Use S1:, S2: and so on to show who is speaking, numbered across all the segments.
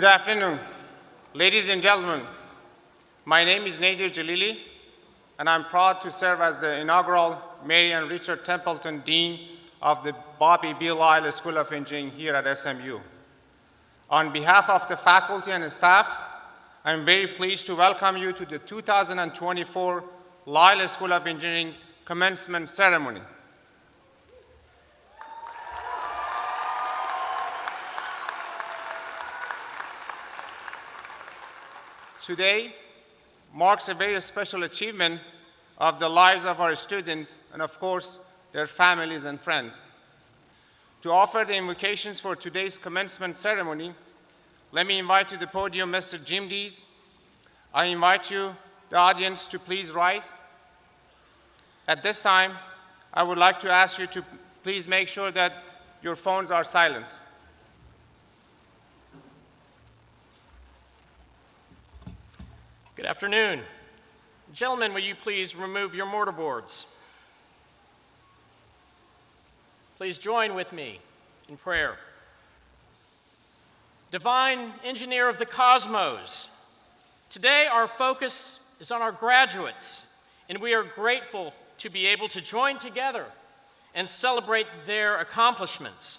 S1: Good afternoon, ladies and gentlemen. My name is Nadir Jalili, and I'm proud to serve as the inaugural Mary and Richard Templeton Dean of the Bobby B. Lyle School of Engineering here at SMU. On behalf of the faculty and staff, I'm very pleased to welcome you to the 2024 Lyle School of Engineering Commencement Ceremony. Today marks a very special achievement of the lives of our students and, of course, their families and friends. To offer the invocations for today's commencement ceremony, let me invite to the podium Mr. Jim Dees. I invite you, the audience, to please rise. At this time, I would like to ask you to please make sure that your phones are silenced.
S2: Good afternoon. Gentlemen, will you please remove your mortarboards? Please join with me in prayer. Divine Engineer of the Cosmos, today our focus is on our graduates, and we are grateful to be able to join together and celebrate their accomplishments.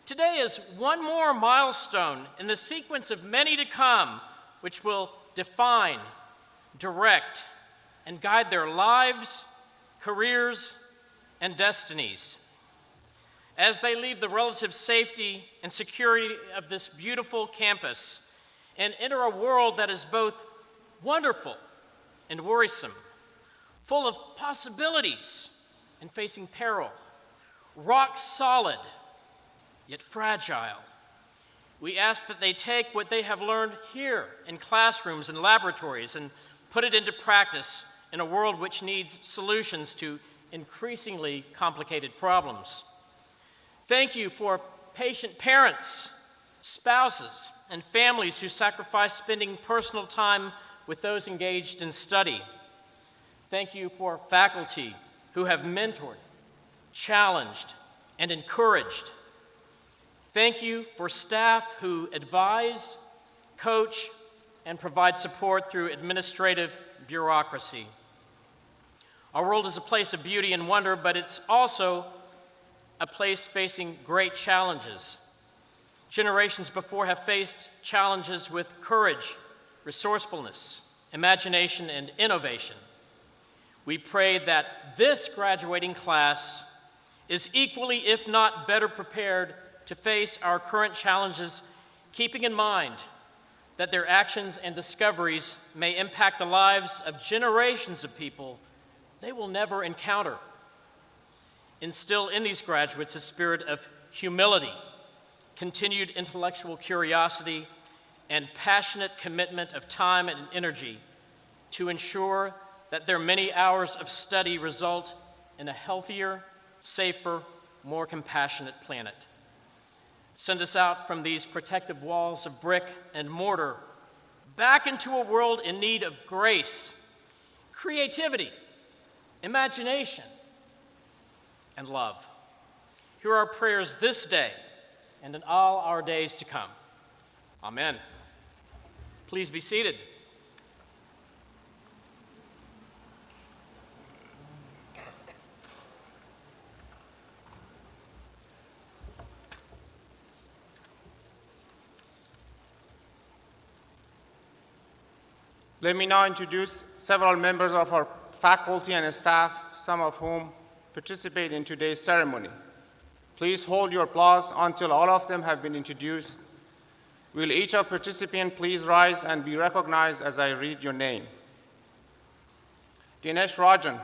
S2: Today is one more milestone in the sequence of many to come, which will define, direct, and guide their lives, careers, and destinies. As they leave the relative safety and security of this beautiful campus and enter a world that is both wonderful and worrisome, full of possibilities and facing peril, rock solid, yet fragile, we ask that they take what they have learned here in classrooms and laboratories and put it into practice in a world which needs solutions to increasingly complicated problems. Thank you for patient parents, spouses, and families who sacrifice spending personal time with those engaged in study. Thank you for faculty who have mentored, challenged, and encouraged. Thank you for staff who advise, coach, and provide support through administrative bureaucracy. Our world is a place of beauty and wonder, but it's also a place facing great challenges. Generations before have faced challenges with courage, resourcefulness, imagination, and innovation. We pray that this graduating class is equally, if not better, prepared to face our current challenges, keeping in mind that their actions and discoveries may impact the lives of generations of people they will never encounter. Instill in these graduates a spirit of humility, continued intellectual curiosity, and passionate commitment of time and energy to ensure that their many hours of study result in a healthier, safer, more compassionate planet. Send us out from these protective walls of brick and mortar back into a world in need of grace, creativity, imagination, and love. Hear our prayers this day and in all our days to come. Amen. Please be seated.
S1: Let me now introduce several members of our faculty and staff, some of whom participate in today's ceremony. Please hold your applause until all of them have been introduced. Will each of participants please rise and be recognized as I read your name? Dinesh Rajan,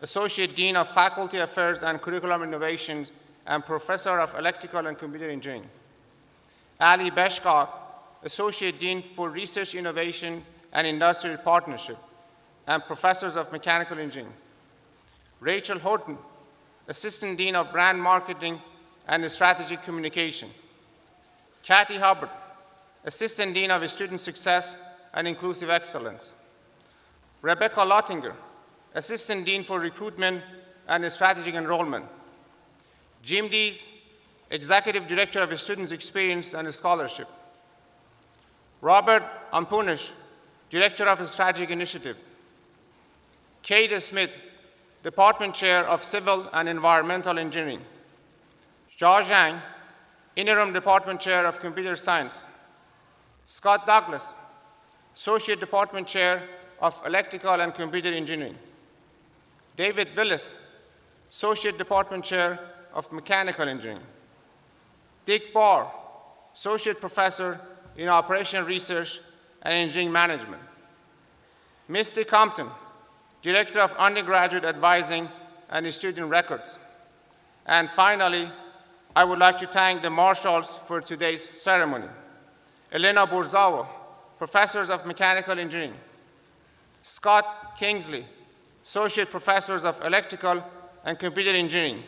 S1: Associate Dean of Faculty Affairs and Curriculum Innovations and Professor of Electrical and Computer Engineering. Ali Beshkar, Associate Dean for Research Innovation and Industrial Partnership, and Professors of Mechanical Engineering. Rachel Horton, Assistant Dean of Brand Marketing and Strategic Communication. Kathy Hubbard, Assistant Dean of Student Success and Inclusive Excellence. Rebecca Lottinger, Assistant Dean for Recruitment and Strategic Enrollment. Jim Dees, Executive Director of Students Experience and Scholarship. Robert Ampunish, Director of Strategic Initiative. Kate Smith, Department Chair of Civil and Environmental Engineering. Zhao Zhang, Interim Department Chair of Computer Science. Scott Douglas, Associate Department Chair of Electrical and Computer Engineering. David Willis, Associate Department Chair of Mechanical Engineering. Dick Barr, Associate Professor in Operational Research and Engineering Management. Misty Compton, Director of Undergraduate Advising and Student Records. And finally, I would like to thank the marshals for today's ceremony. Elena Borzawa, Professors of Mechanical Engineering. Scott Kingsley, Associate Professors of Electrical and Computer Engineering.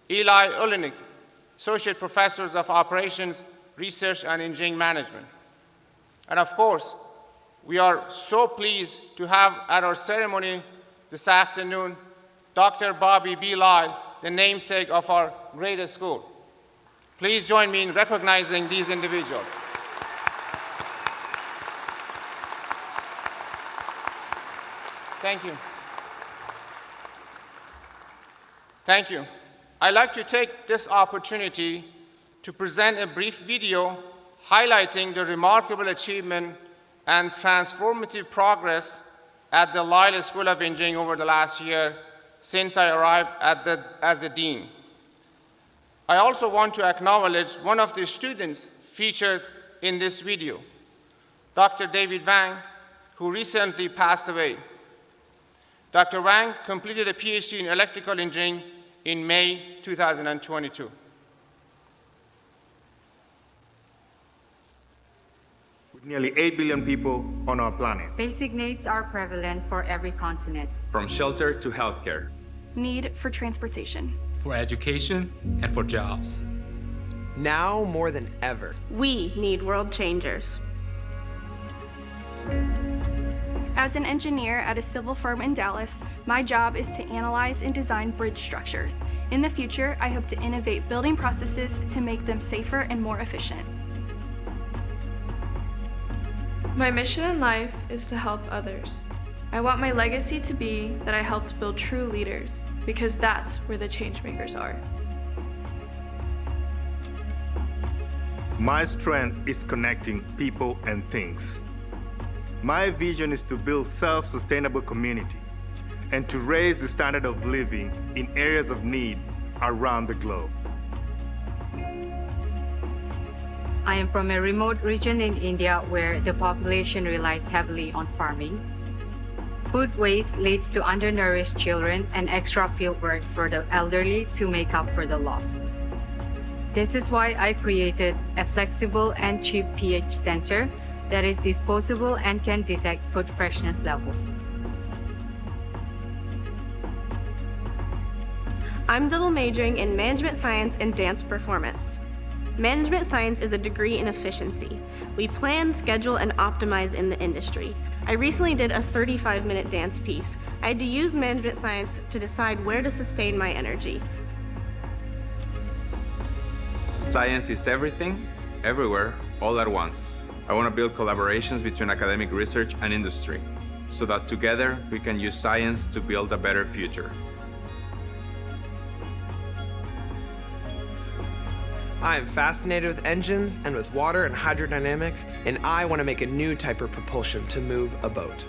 S1: Eli Olenek, Associate Professors of Operations, Research and Engineering Management. And of course, we are so pleased to have at our ceremony this afternoon Dr. Bobby B. Lyle, the namesake of our greatest school. Please join me in recognizing these individuals. Thank you. Thank you. I'd like to take this opportunity to present a brief video highlighting the remarkable achievement and transformative progress at the Lyle School of Engineering over the last year since I arrived as the dean. I also want to acknowledge one of the students featured in this video, Dr. David Wang, who recently passed away. Dr. Wang completed a PhD in electrical engineering in May 2022.
S3: With nearly 8 billion people on our planet.
S4: Basic needs are prevalent for every continent.
S5: From shelter to healthcare.
S6: Need for transportation.
S7: For education and for jobs.
S8: Now more than ever.
S9: We need world changers.
S6: As an engineer at a civil firm in Dallas, my job is to analyze and design bridge structures. In the future, I hope to innovate building processes to make them safer and more efficient.
S10: My mission in life is to help others. I want my legacy to be that I helped build true leaders, because that's where the change makers are.
S3: My strength is connecting people and things. My vision is to build self-sustainable community and to raise the standard of living in areas of need around the globe.
S4: I am from a remote region in India where the population relies heavily on farming. Food waste leads to undernourished children and extra field work for the elderly to make up for the loss. This is why I created a flexible and cheap pH sensor that is disposable and can detect food freshness levels.
S9: I'm double majoring in management science and dance performance. Management science is a degree in efficiency. We plan, schedule, and optimize in the industry. I recently did a 35-minute dance piece. I had to use management science to decide where to sustain my energy.
S5: Science is everything, everywhere, all at once. I want to build collaborations between academic research and industry, so that together we can use science to build a better future.
S8: I am fascinated with engines and with water and hydrodynamics, and I want to make a new type of propulsion to move a boat.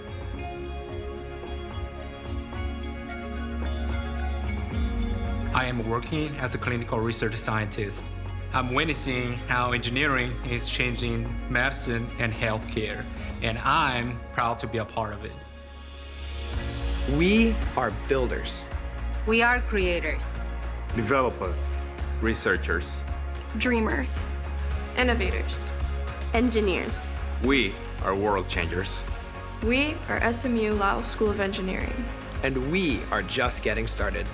S7: I am working as a clinical research scientist. I'm witnessing how engineering is changing medicine and healthcare, and I'm proud to be a part of it.
S8: We are builders.
S4: We are creators.
S3: Developers.
S5: Researchers.
S6: Dreamers.
S10: Innovators.
S9: Engineers.
S5: We are world changers.
S10: We are SMU Lyle School of Engineering.
S8: And we are just getting started.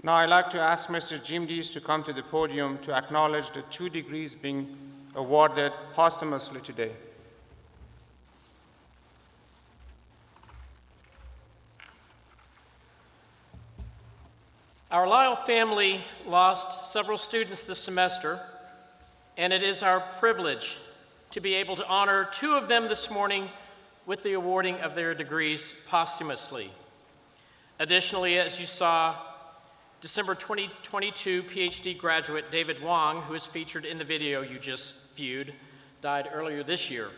S1: Now I'd like to ask Mr. Jim Dees to come to the podium to acknowledge the 2 degrees being awarded posthumously today.
S2: Our Lyle family lost several students this semester, and it is our privilege to be able to honor 2 of them this morning with the awarding of their degrees posthumously. Additionally, as you saw, December 2022 PhD graduate David Wong, who is featured in the video you just viewed, died earlier this year.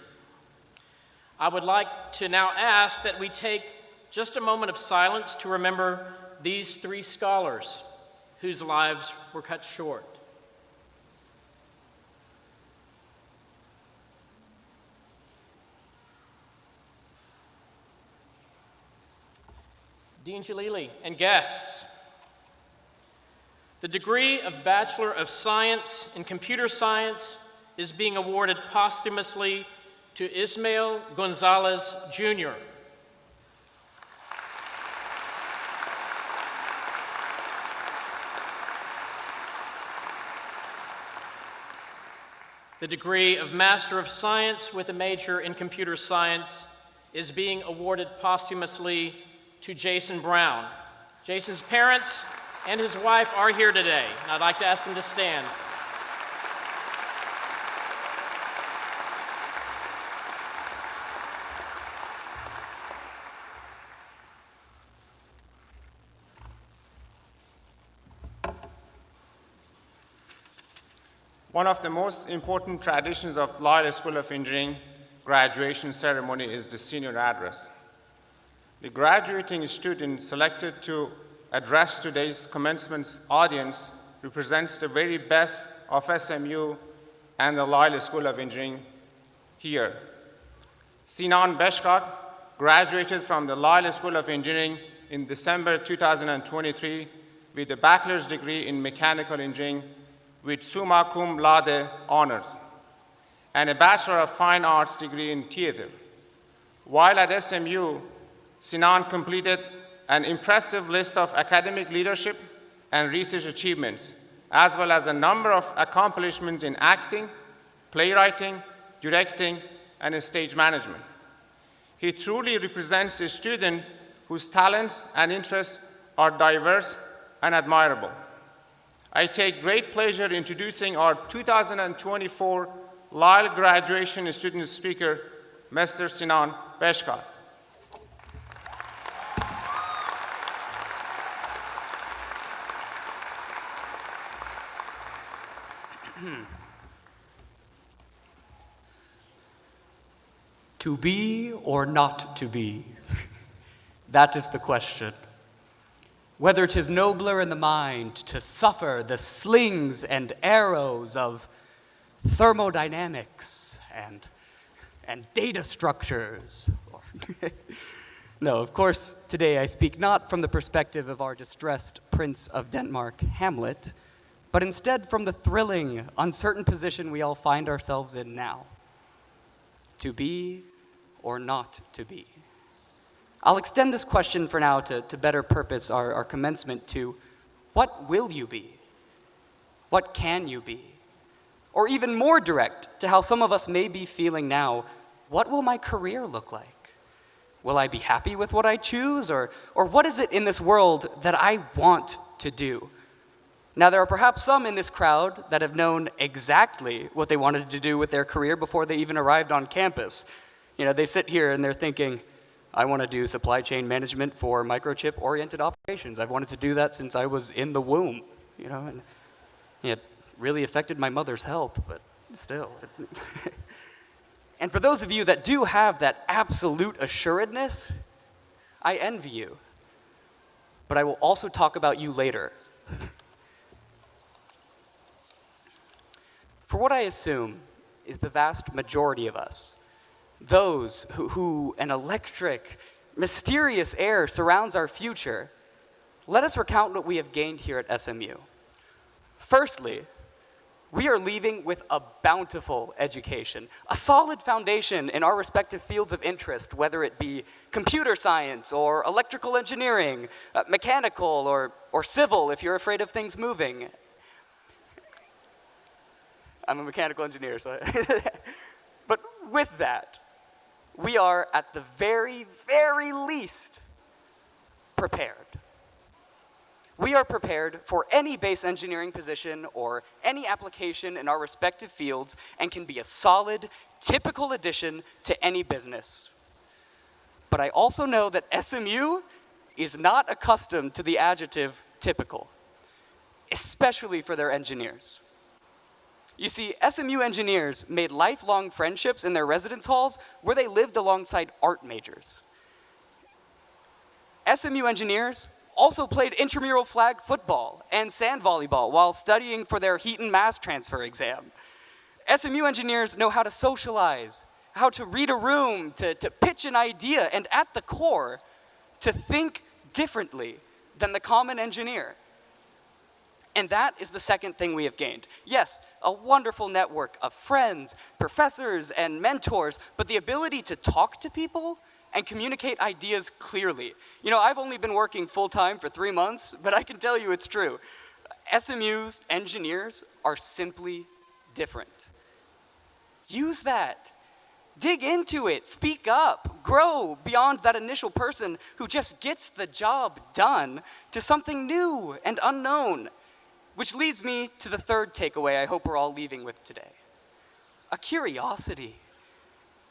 S2: I would like to now ask that we take just a moment of silence to remember these 3 scholars whose lives were cut short. Dean Jalili and guests, the degree of Bachelor of Science in Computer Science is being awarded posthumously to Ismael Gonzalez, Jr. The degree of Master of Science with a major in Computer Science is being awarded posthumously to Jason Brown. Jason's parents and his wife are here today, and I'd like to ask them to stand.
S1: One of the most important traditions of Lyle School of Engineering graduation ceremony is the senior address. The graduating student selected to address today's commencement audience represents the very best of SMU and the Lyle School of Engineering here. Sinan Beshkak graduated from the Lyle School of Engineering in December 2023 with a bachelor's degree in mechanical engineering with summa cum laude honors and a Bachelor of Fine Arts degree in theater. While at SMU, Sinan completed an impressive list of academic leadership and research achievements, as well as a number of accomplishments in acting, playwriting, directing, and stage management. He truly represents a student whose talents and interests are diverse and admirable. I take great pleasure introducing our 2024 Lyle graduation student speaker, Mr. Sinan Beshkak.
S11: To be or not to be? That is the question. Whether 'tis nobler in the mind to suffer the slings and arrows of thermodynamics and data structures. No, of course, today I speak not from the perspective of our distressed Prince of Denmark, Hamlet, but instead from the thrilling, uncertain position we all find ourselves in now. To be or not to be? I'll extend this question for now to better purpose our commencement to, what will you be? What can you be? Or even more direct to how some of us may be feeling now, what will my career look like? Will I be happy with what I choose? Or what is it in this world that I want to do? Now, there are perhaps some in this crowd that have known exactly what they wanted to do with their career before they even arrived on campus. You know, they sit here and they're thinking, I want to do supply chain management for microchip-oriented operations. I've wanted to do that since I was in the womb, you know, and it really affected my mother's health, but still. And for those of you that do have that absolute assuredness, I envy you. But I will also talk about you later. For what I assume is the vast majority of us, those who an electric, mysterious air surrounds our future, let us recount what we have gained here at SMU. Firstly, we are leaving with a bountiful education, a solid foundation in our respective fields of interest, whether it be computer science or electrical engineering, mechanical or civil if you're afraid of things moving. I'm a mechanical engineer, so but with that, we are at the very, very least prepared. We are prepared for any base engineering position or any application in our respective fields and can be a solid, typical addition to any business. But I also know that SMU is not accustomed to the adjective typical, especially for their engineers. You see, SMU engineers made lifelong friendships in their residence halls where they lived alongside art majors. SMU engineers also played intramural flag football and sand volleyball while studying for their Heat and mass transfer exam. SMU engineers know how to socialize, how to read a room, to pitch an idea, and at the core, to think differently than the common engineer. And that is the second thing we have gained. Yes, a wonderful network of friends, professors, and mentors, but the ability to talk to people and communicate ideas clearly. You know, I've only been working full-time for 3 months, but I can tell you it's true. SMU's engineers are simply different. Use that. Dig into it, speak up, grow beyond that initial person who just gets the job done to something new and unknown. Which leads me to the third takeaway I hope we're all leaving with today. A curiosity.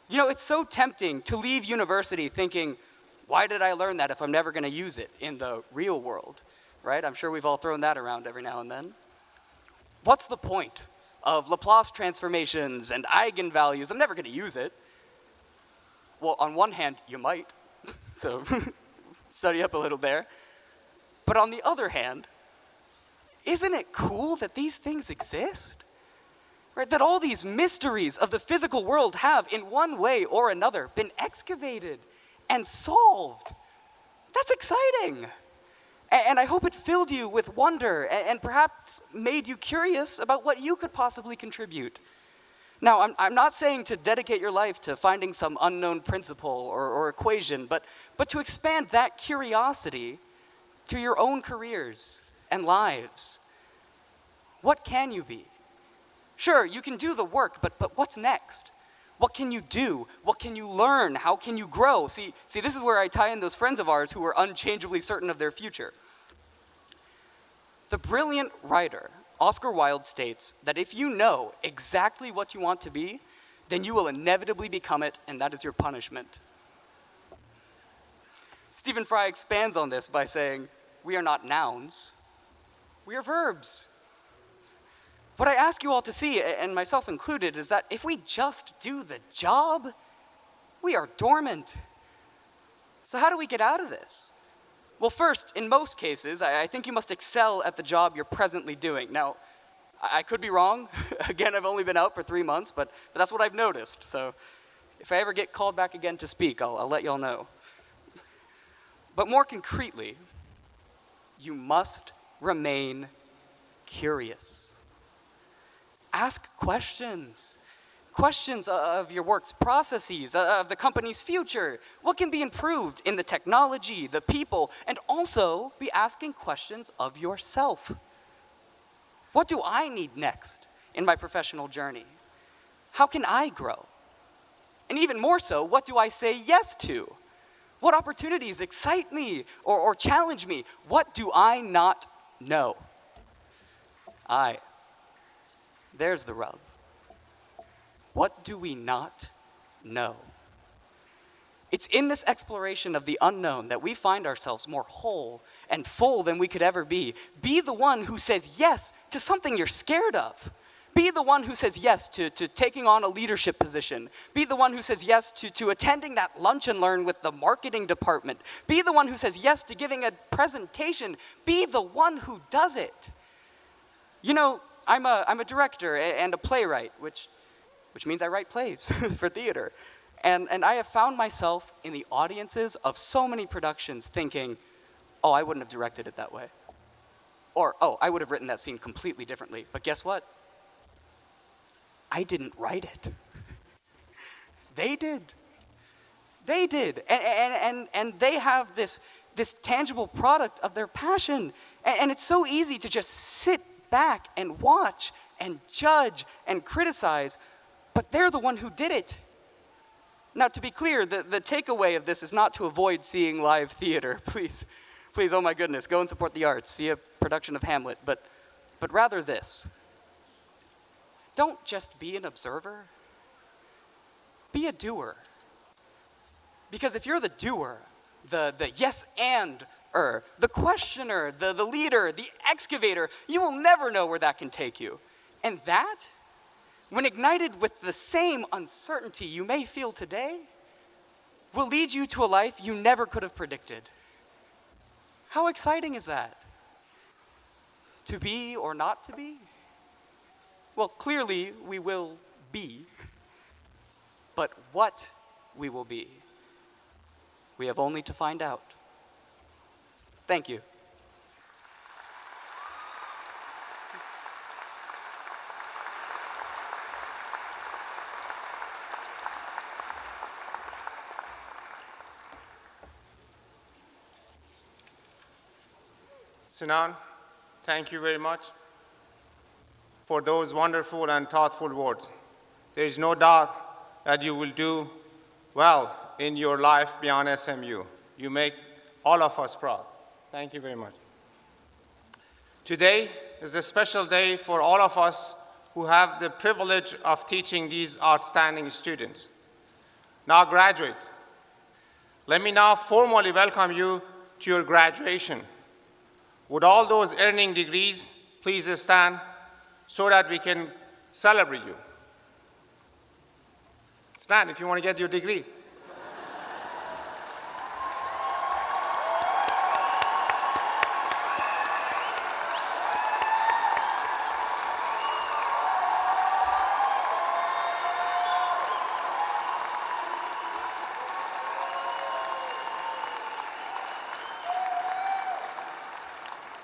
S11: You know, it's so tempting to leave university thinking, why did I learn that if I'm never going to use it in the real world, right? I'm sure we've all thrown that around every now and then. What's the point of Laplace transformations and eigenvalues? I'm never going to use it. Well, on one hand, you might, so study up a little there. But on the other hand, isn't it cool that these things exist? Right, that all these mysteries of the physical world have, in one way or another, been excavated and solved. That's exciting. And I hope it filled you with wonder and perhaps made you curious about what you could possibly contribute. Now, I'm not saying to dedicate your life to finding some unknown principle or equation, but to expand that curiosity to your own careers and lives. What can you be? Sure, you can do the work, but what's next? What can you do? What can you learn? How can you grow? See, this is where I tie in those friends of ours who are unchangeably certain of their future. The brilliant writer, Oscar Wilde, states that if you know exactly what you want to be, then you will inevitably become it, and that is your punishment. Stephen Fry expands on this by saying, we are not nouns, we are verbs. What I ask you all to see, and myself included, is that if we just do the job, we are dormant. So how do we get out of this? Well, first, in most cases, I think you must excel at the job you're presently doing. Now, I could be wrong. Again, I've only been out for 3 months, but that's what I've noticed. So if I ever get called back again to speak, I'll let y'all know. But more concretely, you must remain curious. Ask questions. Questions of your work's processes, of the company's future. What can be improved in the technology, the people, and also be asking questions of yourself. What do I need next in my professional journey? How can I grow? And even more so, what do I say yes to? What opportunities excite me or challenge me? What do I not know? There's the rub. What do we not know? It's in this exploration of the unknown that we find ourselves more whole and full than we could ever be. Be the one who says yes to something you're scared of. Be the one who says yes to taking on a leadership position. Be the one who says yes to attending that lunch and learn with the marketing department. Be the one who says yes to giving a presentation. Be the one who does it. You know, I'm a director and a playwright, which means I write plays for theater. And I have found myself in the audiences of so many productions thinking, oh, I wouldn't have directed it that way. Or, oh, I would have written that scene completely differently. But guess what? I didn't write it. They did. They did. And they have this tangible product of their passion. And it's so easy to just sit back and watch and judge and criticize, but they're the one who did it. Now, to be clear, the takeaway of this is not to avoid seeing live theater, please. Please, oh my goodness, go and support the arts. See a production of Hamlet, but rather this. Don't just be an observer. Be a doer. Because if you're the doer, the yes and-er, the questioner, the leader, the excavator, you will never know where that can take you. And that, when ignited with the same uncertainty you may feel today, will lead you to a life you never could have predicted. How exciting is that? To be or not to be? Well, clearly we will be, but what we will be, we have only to find out. Thank you.
S1: Sinan, thank you very much for those wonderful and thoughtful words. There is no doubt that you will do well in your life beyond SMU. You make all of us proud. Thank you very much. Today is a special day for all of us who have the privilege of teaching these outstanding students. Now graduates, let me now formally welcome you to your graduation. Would all those earning degrees please stand so that we can celebrate you? Stand if you want to get your degree.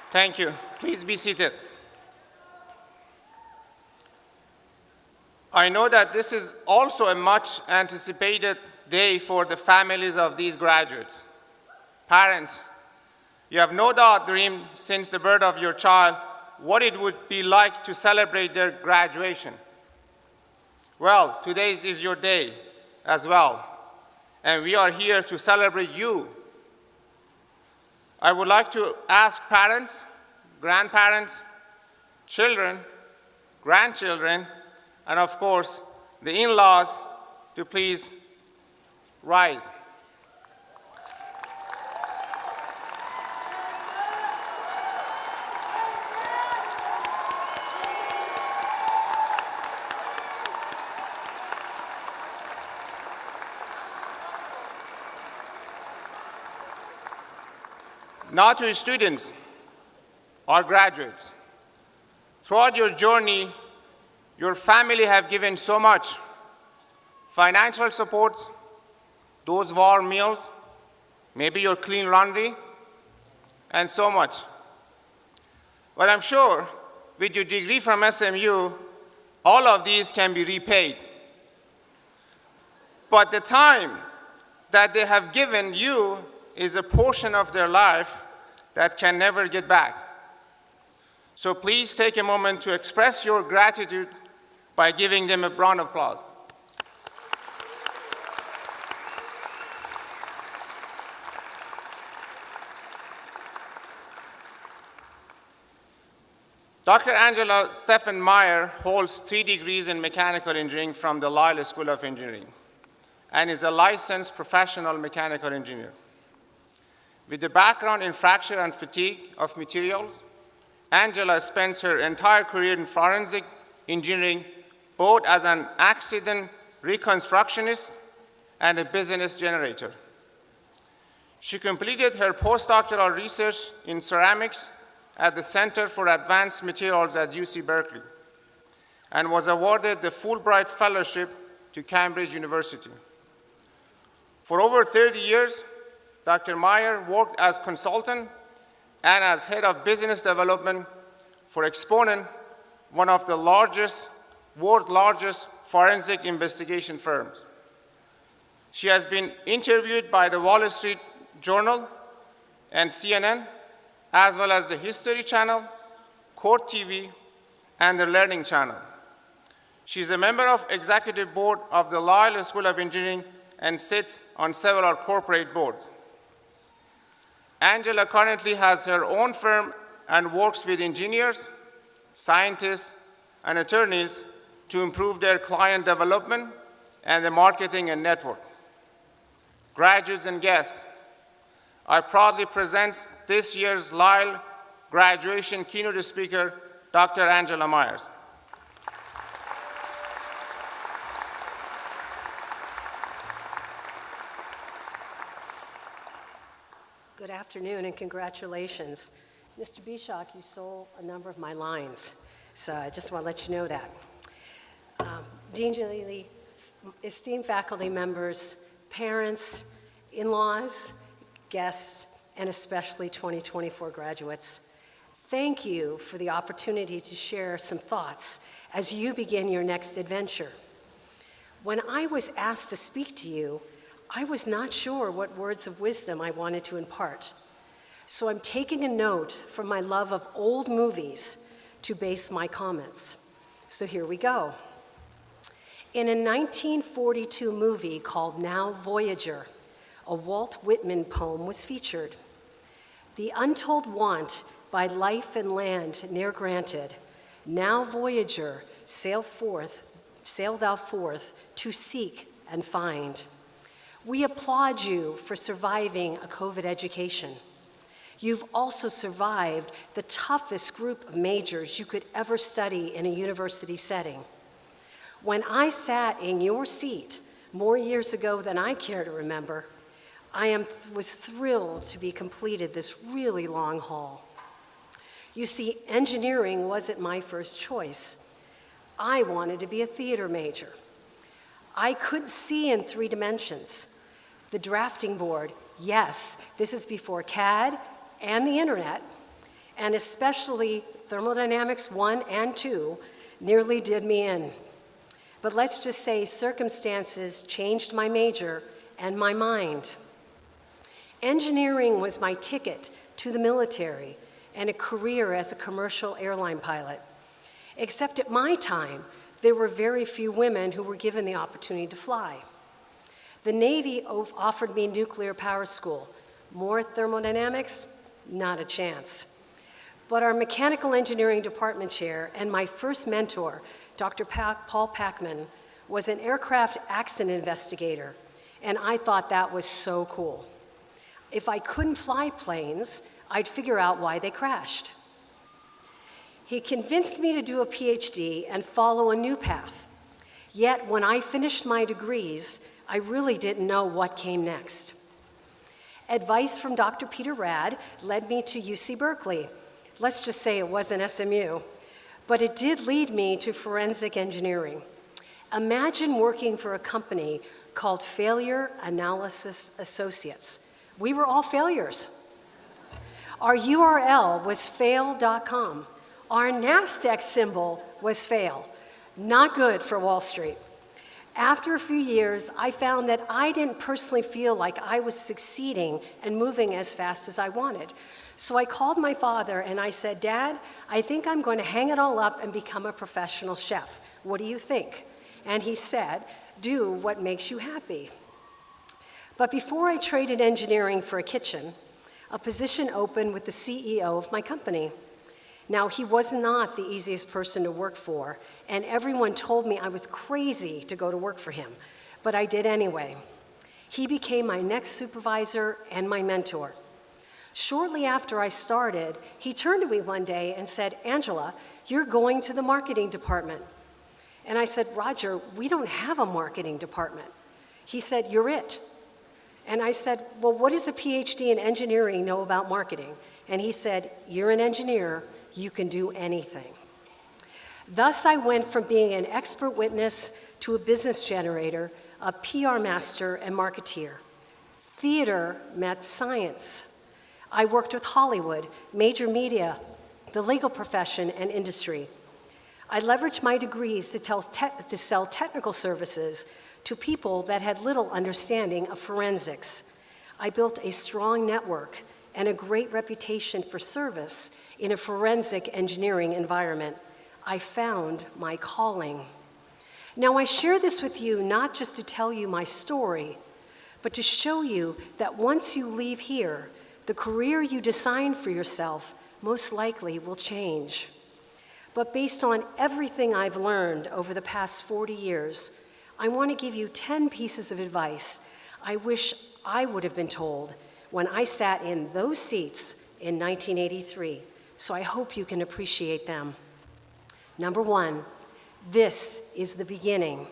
S1: Thank you. Please be seated. I know that this is also a much anticipated day for the families of these graduates. Parents, you have no doubt dreamed since the birth of your child what it would be like to celebrate their graduation. Well, today is your day as well, and we are here to celebrate you. I would like to ask parents, grandparents, children, grandchildren, and of course, the in-laws to please rise. Now to students or graduates. Throughout your journey, your family have given so much. Financial supports, those warm meals, maybe your clean laundry, and so much. But I'm sure with your degree from SMU, all of these can be repaid. But the time that they have given you is a portion of their life that can never get back. So please take a moment to express your gratitude by giving them a round of applause. Dr. Angela Stephen Meyer holds 3 degrees in mechanical engineering from the Lyle School of Engineering and is a licensed professional mechanical engineer. With a background in fracture and fatigue of materials, Angela spends her entire career in forensic engineering, both as an accident reconstructionist and a business generator. She completed her postdoctoral research in ceramics at the Center for Advanced Materials at UC Berkeley and was awarded the Fulbright Fellowship to Cambridge University. For over 30 years, Dr. Meyer worked as consultant and as head of business development for Exponent, one of the world's largest forensic investigation firms. She has been interviewed by the Wall Street Journal and CNN, as well as the History Channel, Court TV, and the Learning Channel. She's a member of executive board of the Lyle School of Engineering and sits on several corporate boards. Angela currently has her own firm and works with engineers, scientists, and attorneys to improve their client development and the marketing and network. Graduates and guests, I proudly present this year's Lyle graduation keynote speaker, Dr. Angela Myers.
S12: Good afternoon and congratulations. Mr. Bishak, you stole a number of my lines, so I just want to let you know that. Dean Jalili, esteemed faculty members, parents, in-laws, guests, and especially 2024 graduates, thank you for the opportunity to share some thoughts as you begin your next adventure. When I was asked to speak to you, I was not sure what words of wisdom I wanted to impart. So I'm taking a note from my love of old movies to base my comments. So here we go. In a 1942 movie called Now Voyager, a Walt Whitman poem was featured. The untold want by life and land ne'er granted, now Voyager, sail thou forth to seek and find. We applaud you for surviving a COVID education. You've also survived the toughest group of majors you could ever study in a university setting. When I sat in your seat more years ago than I care to remember, I was thrilled to be completed this really long haul. You see, engineering wasn't my first choice. I wanted to be a theater major. I couldn't see in 3 dimensions. The drafting board, yes, this is before CAD and the internet, and especially thermodynamics 1 and 2 nearly did me in. But let's just say circumstances changed my major and my mind. Engineering was my ticket to the military and a career as a commercial airline pilot. Except at my time, there were very few women who were given the opportunity to fly. The Navy offered me nuclear power school. More thermodynamics? Not a chance. But our mechanical engineering department chair and my first mentor, Dr. Paul Pachman, was an aircraft accident investigator, and I thought that was so cool. If I couldn't fly planes, I'd figure out why they crashed. He convinced me to do a PhD and follow a new path. Yet when I finished my degrees, I really didn't know what came next. Advice from Dr. Peter Rad led me to UC Berkeley. Let's just say it wasn't SMU, but it did lead me to forensic engineering. Imagine working for a company called Failure Analysis Associates. We were all failures. Our URL was fail.com. Our NASDAQ symbol was fail. Not good for Wall Street. After a few years, I found that I didn't personally feel like I was succeeding and moving as fast as I wanted. So I called my father and I said, Dad, I think I'm going to hang it all up and become a professional chef. What do you think? And he said, do what makes you happy. But before I traded engineering for a kitchen, a position opened with the CEO of my company. Now, he was not the easiest person to work for, and everyone told me I was crazy to go to work for him, but I did anyway. He became my next supervisor and my mentor. Shortly after I started, he turned to me one day and said, Angela, you're going to the marketing department. And I said, Roger, we don't have a marketing department. He said, you're it. And I said, well, what does a PhD in engineering know about marketing? And he said, you're an engineer, you can do anything. Thus, I went from being an expert witness to a business generator, a PR master and marketeer. Theater met science. I worked with Hollywood, major media, the legal profession, and industry. I leveraged my degrees to sell technical services to people that had little understanding of forensics. I built a strong network and a great reputation for service in a forensic engineering environment. I found my calling. Now, I share this with you not just to tell you my story, but to show you that once you leave here, The career you design for yourself most likely will change. But based on everything I've learned over the past 40 years, I want to give you 10 pieces of advice I wish I would have been told when I sat in those seats in 1983, so I hope you can appreciate them. Number one, this is the beginning.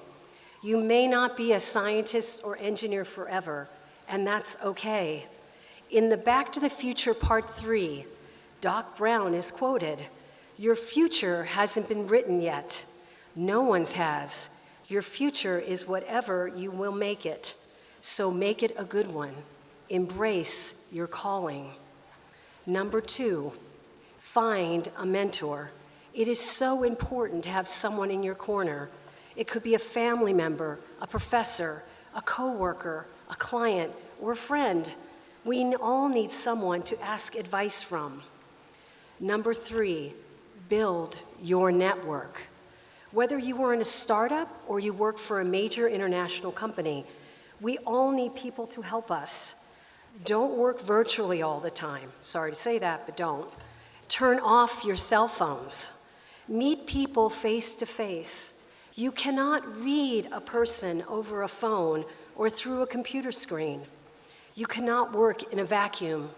S12: You may not be a scientist or engineer forever, and that's okay. In the Back to the Future Part 3, Doc Brown is quoted, "Your future hasn't been written yet. No one's has. Your future is whatever you will make it. So make it a good one. Embrace your calling." Number two, find a mentor. It is so important to have someone in your corner. It could be a family member, a professor, a coworker, a client, or a friend. We all need someone to ask advice from. Number three, build your network. Whether you are in a startup or you work for a major international company, we all need people to help us. Don't work virtually all the time. Sorry to say that, but don't. Turn off your cell phones. Meet people face to face. You cannot read a person over a phone or through a computer screen. You cannot work in a vacuum.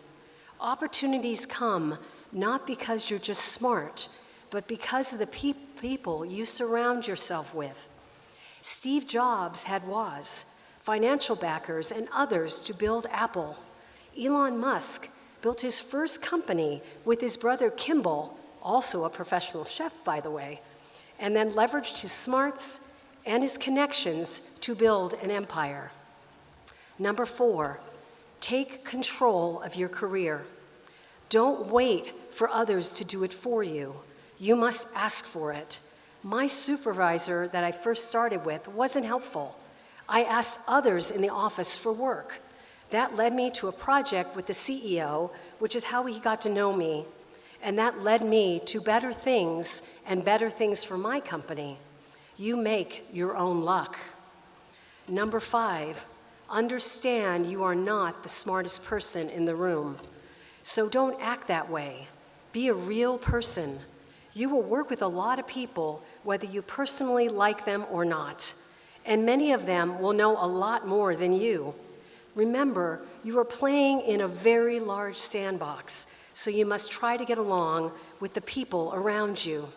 S12: Opportunities come not because you're just smart, but because of the people you surround yourself with. Steve Jobs had Woz, financial backers, and others to build Apple. Elon Musk built his first company with his brother Kimball, also a professional chef, by the way, and then leveraged his smarts and his connections to build an empire. Number four, take control of your career. Don't wait for others to do it for you. You must ask for it. My supervisor that I first started with wasn't helpful. I asked others in the office for work. That led me to a project with the CEO, which is how he got to know me. And that led me to better things and better things for my company. You make your own luck. Number five, understand you are not the smartest person in the room. So don't act that way. Be a real person. You will work with a lot of people, whether you personally like them or not. And many of them will know a lot more than you. Remember, you are playing in a very large sandbox, so you must try to get along with the people around you.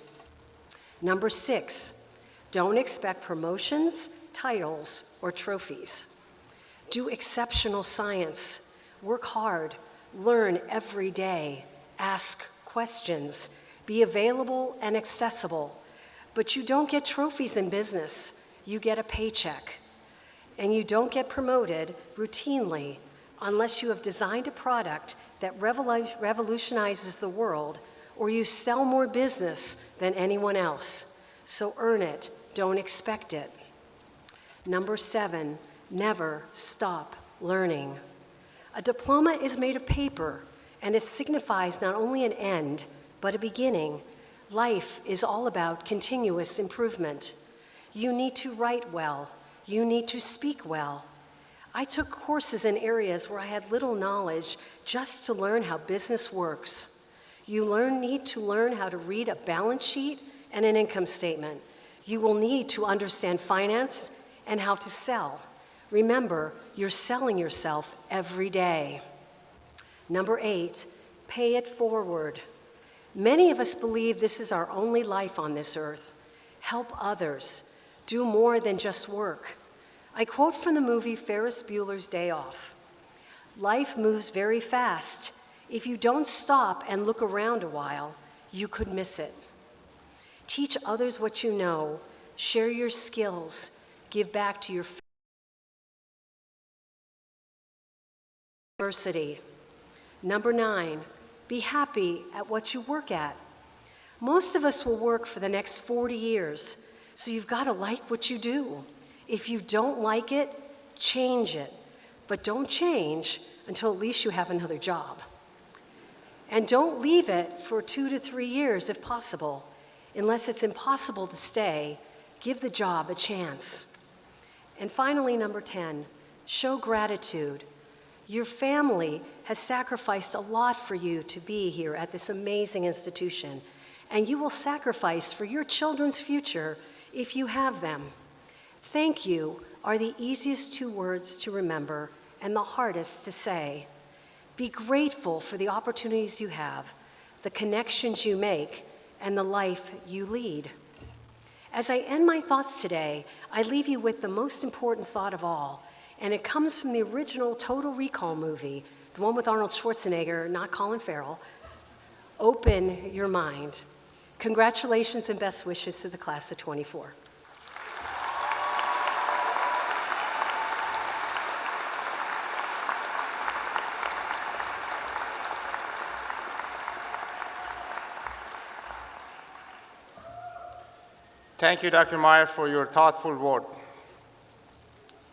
S12: Number six, don't expect promotions, titles, or trophies. Do exceptional science. Work hard. Learn every day. Ask questions. Be available and accessible. But you don't get trophies in business. You get a paycheck. And you don't get promoted routinely unless you have designed a product that revolutionizes the world or you sell more business than anyone else. So earn it, don't expect it. Number seven, never stop learning. A diploma is made of paper and it signifies not only an end, but a beginning. Life is all about continuous improvement. You need to write well. You need to speak well. I took courses in areas where I had little knowledge just to learn how business works. You need to learn how to read a balance sheet and an income statement. You will need to understand finance and how to sell. Remember, you're selling yourself every day. Number eight, pay it forward. Many of us believe this is our only life on this earth. Help others. Do more than just work. I quote from the movie Ferris Bueller's Day Off. Life moves very fast. If you don't stop and look around a while, you could miss it. Teach others what you know. Share your skills. Give back to your diversity. Number nine, be happy at what you work at. Most of us will work for the next 40 years, so you've got to like what you do. If you don't like it, change it. But don't change until at least you have another job. And don't leave it for 2 to 3 years if possible. Unless it's impossible to stay, give the job a chance. And finally, number 10, show gratitude. Your family has sacrificed a lot for you to be here at this amazing institution, and you will sacrifice for your children's future if you have them. Thank you are the easiest 2 words to remember and the hardest to say. Be grateful for the opportunities you have, the connections you make, and the life you lead. As I end my thoughts today, I leave you with the most important thought of all, and it comes from the original Total Recall movie, the one with Arnold Schwarzenegger, not Colin Farrell. Open your mind. Congratulations and best wishes to the class of 24.
S1: Thank you, Dr. Meyer, for your thoughtful word.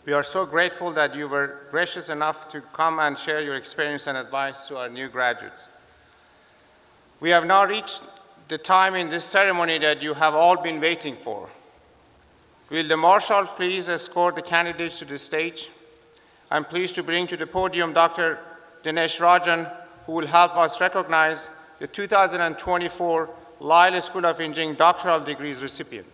S1: We are so grateful that you were gracious enough to come and share your experience and advice to our new graduates. We have now reached the time in this ceremony that you have all been waiting for. Will the marshals please escort the candidates to the stage? I'm pleased to bring to the podium Dr. Dinesh Rajan, who will help us recognize the 2024 Lyle School of Engineering doctoral degrees recipient.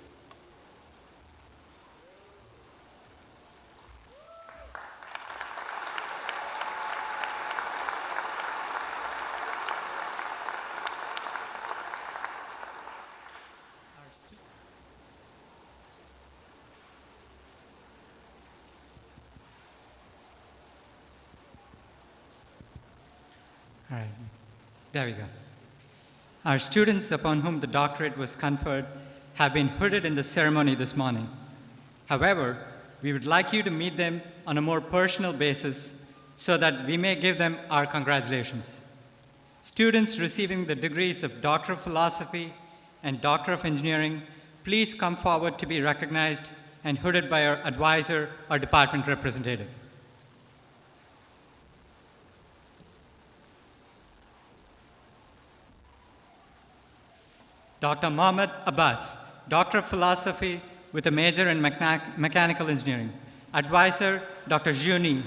S13: All right, there we go. Our students upon whom the doctorate was conferred have been hooded in the ceremony this morning. However, we would like you to meet them on a more personal basis so that we may give them our congratulations. Students receiving the degrees of Doctor of Philosophy and Doctor of Engineering, please come forward to be recognized and hooded by our advisor or department representative. Dr. Mohammed Abbas, Doctor of Philosophy with a major in Mechanical Engineering. Advisor, Dr. Juni.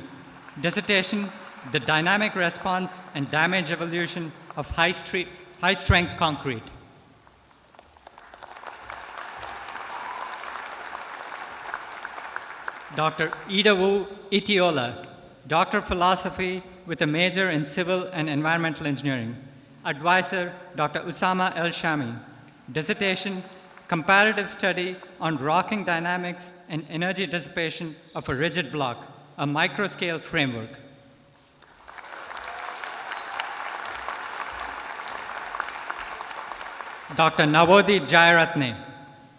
S13: Dissertation, The Dynamic Response and Damage Evolution of High-Strength Concrete. Dr. Idawu Itiola, Doctor of Philosophy with a major in Civil and Environmental Engineering. Advisor, Dr. Usama El-Shami. Dissertation, Comparative Study on Rocking Dynamics and Energy Dissipation of a Rigid Block, a Microscale Framework. Dr. Navodhi Jayaratne,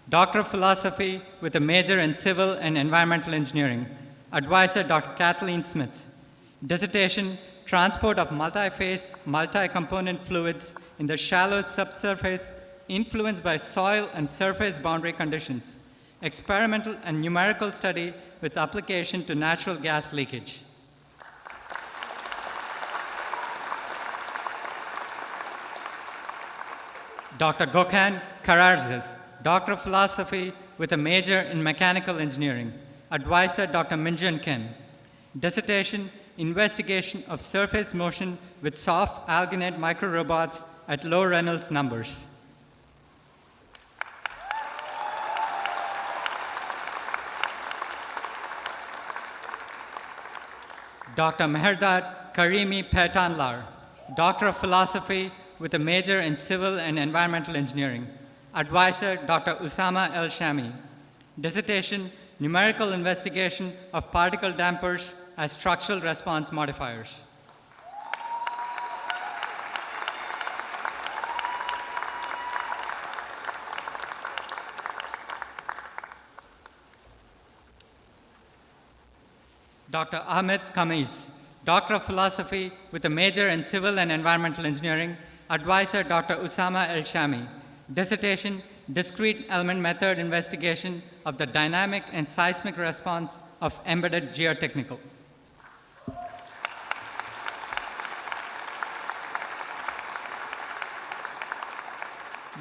S13: Doctor of Philosophy with a major in Civil and Environmental Engineering. Advisor, Dr. Kathleen Smith. Dissertation, Transport of Multi-Phase, Multi-Component Fluids in the Shallow Subsurface influenced by soil and surface boundary conditions. Experimental and numerical study with application to natural gas leakage. Dr. Gokhan Kararzis, Doctor of Philosophy with a major in Mechanical Engineering. Advisor, Dr. Minjun Kim. Dissertation, Investigation of Surface Motion with Soft Alginate Microrobots at Low Reynolds Numbers. Dr. Mehrdad Karimi Petanlar, Doctor of Philosophy with a major in Civil and Environmental Engineering. Advisor, Dr. Usama El-Shami. Dissertation, Numerical Investigation of Particle Dampers as Structural Response Modifiers. Dr. Ahmed Kamis, Doctor of Philosophy with a major in Civil and Environmental Engineering. Advisor, Dr. Usama El-Shami. Dissertation, Discrete Element Method Investigation of the Dynamic and Seismic Response of Embedded Geotechnical.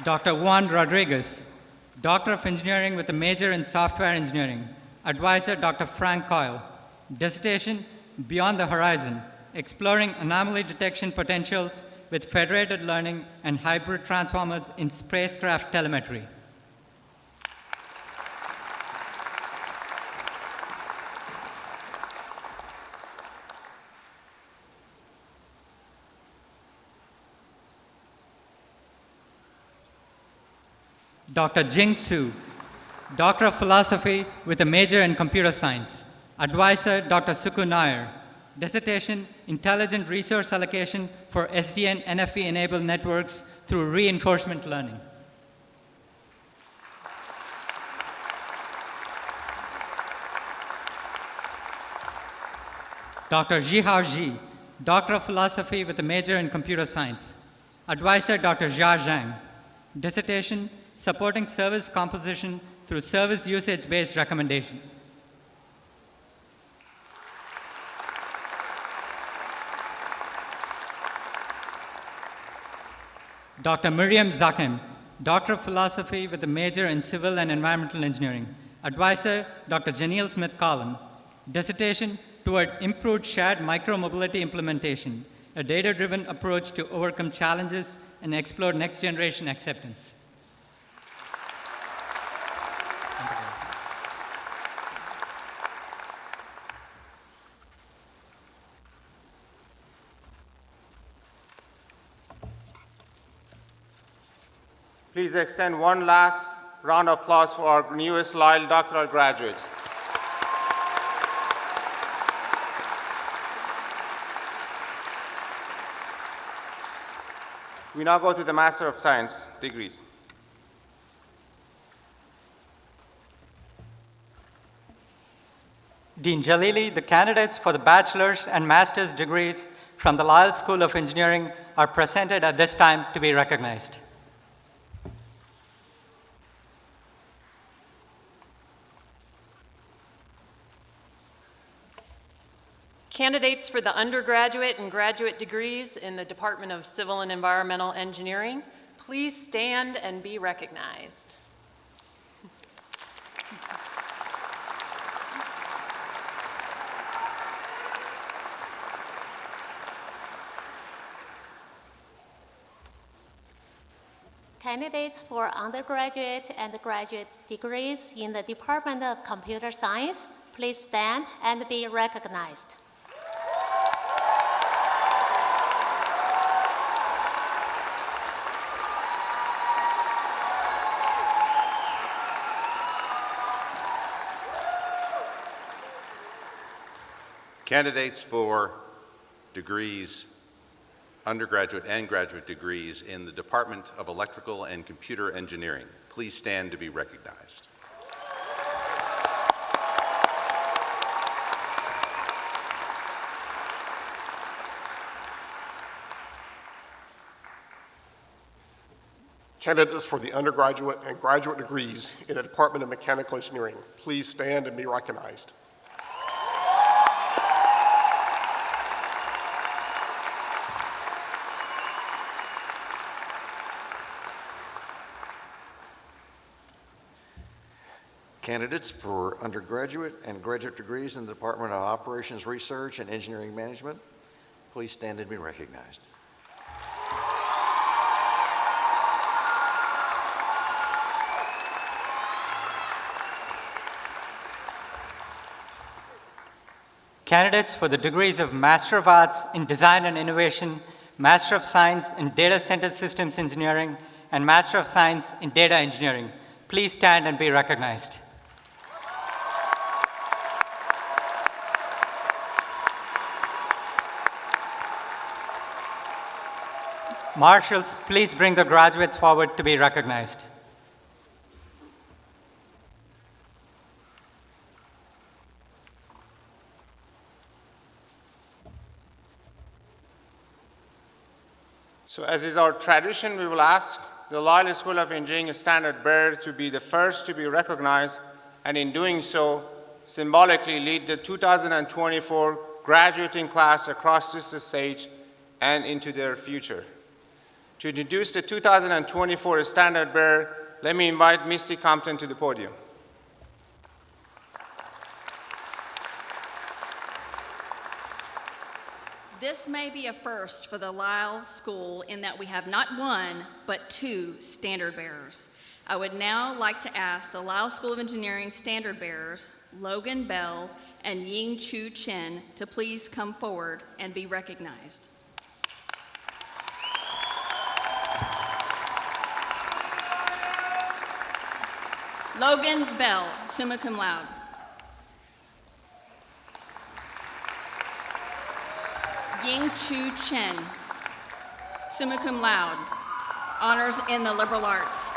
S13: Dr. Juan Rodriguez, Doctor of Engineering with a major in Software Engineering. Advisor, Dr. Frank Coyle. Dissertation, Beyond the Horizon, exploring anomaly detection potentials with federated learning and hybrid transformers in spacecraft telemetry. Dr. Jing Su, Doctor of Philosophy with a major in Computer Science. Advisor, Dr. Suku Nair. Dissertation, Intelligent Resource Allocation for SDN NFV-enabled networks through reinforcement learning. Dr. Zhihao Ji, Doctor of Philosophy with a major in Computer Science. Advisor, Dr. Jia Zhang. Dissertation, Supporting Service Composition through Service Usage-Based Recommendation. Dr. Miriam Zakim, Doctor of Philosophy with a major in Civil and Environmental Engineering. Advisor, Dr. Janelle Smith-Collin. Dissertation, Toward Improved Shared Micromobility Implementation, a data-driven approach to overcome challenges and explore next-generation acceptance.
S1: Please extend one last round of applause for our newest Lyle doctoral graduates. We now go to the Master of Science degrees.
S14: Dean Jalili, the candidates for the bachelor's and master's degrees from the Lyle School of Engineering are presented at this time to be recognized.
S15: Candidates for the undergraduate and graduate degrees in the Department of Civil and Environmental Engineering, please stand and be recognized.
S16: Candidates for undergraduate and graduate degrees in the Department of Computer Science, please stand and be recognized.
S17: Candidates for degrees, undergraduate and graduate degrees in the Department of Electrical and Computer Engineering, please stand to be recognized.
S18: Candidates for the undergraduate and graduate degrees in the Department of Mechanical Engineering, please stand and be recognized.
S19: Candidates for undergraduate and graduate degrees in the Department of Operations Research and Engineering Management, please stand and be recognized.
S14: Candidates for the degrees of Master of Arts in Design and Innovation, Master of Science in Data Center Systems Engineering, and Master of Science in Data Engineering, please stand and be recognized. Marshals, please bring the graduates forward to be recognized.
S1: So as is our tradition, we will ask the Lyle School of Engineering standard bearer to be the first to be recognized, and in doing so, symbolically lead the 2024 graduating class across this stage and into their future. To introduce the 2024 standard bearer, let me invite Misty Compton to the podium.
S20: This may be a first for the Lyle School in that we have not one, but two standard bearers. I would now like to ask the Lyle School of Engineering standard bearers, Logan Bell and Ying Chu Chen, to please come forward and be recognized. Logan Bell, summa cum laude. Ying Chu Chen, summa cum laude, honors in the liberal arts.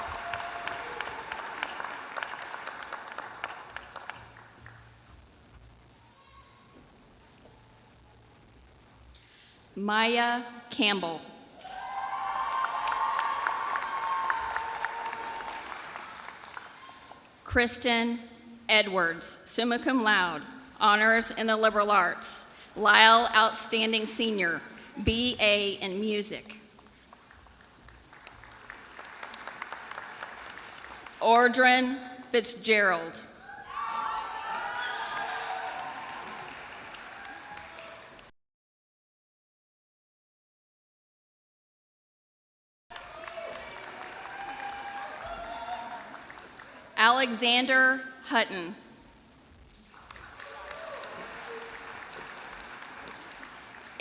S20: Maya Campbell. Kristen Edwards, summa cum laude, honors in the liberal arts. Lyle Outstanding Senior, BA in Music. Audrin Fitzgerald. Alexander Hutton.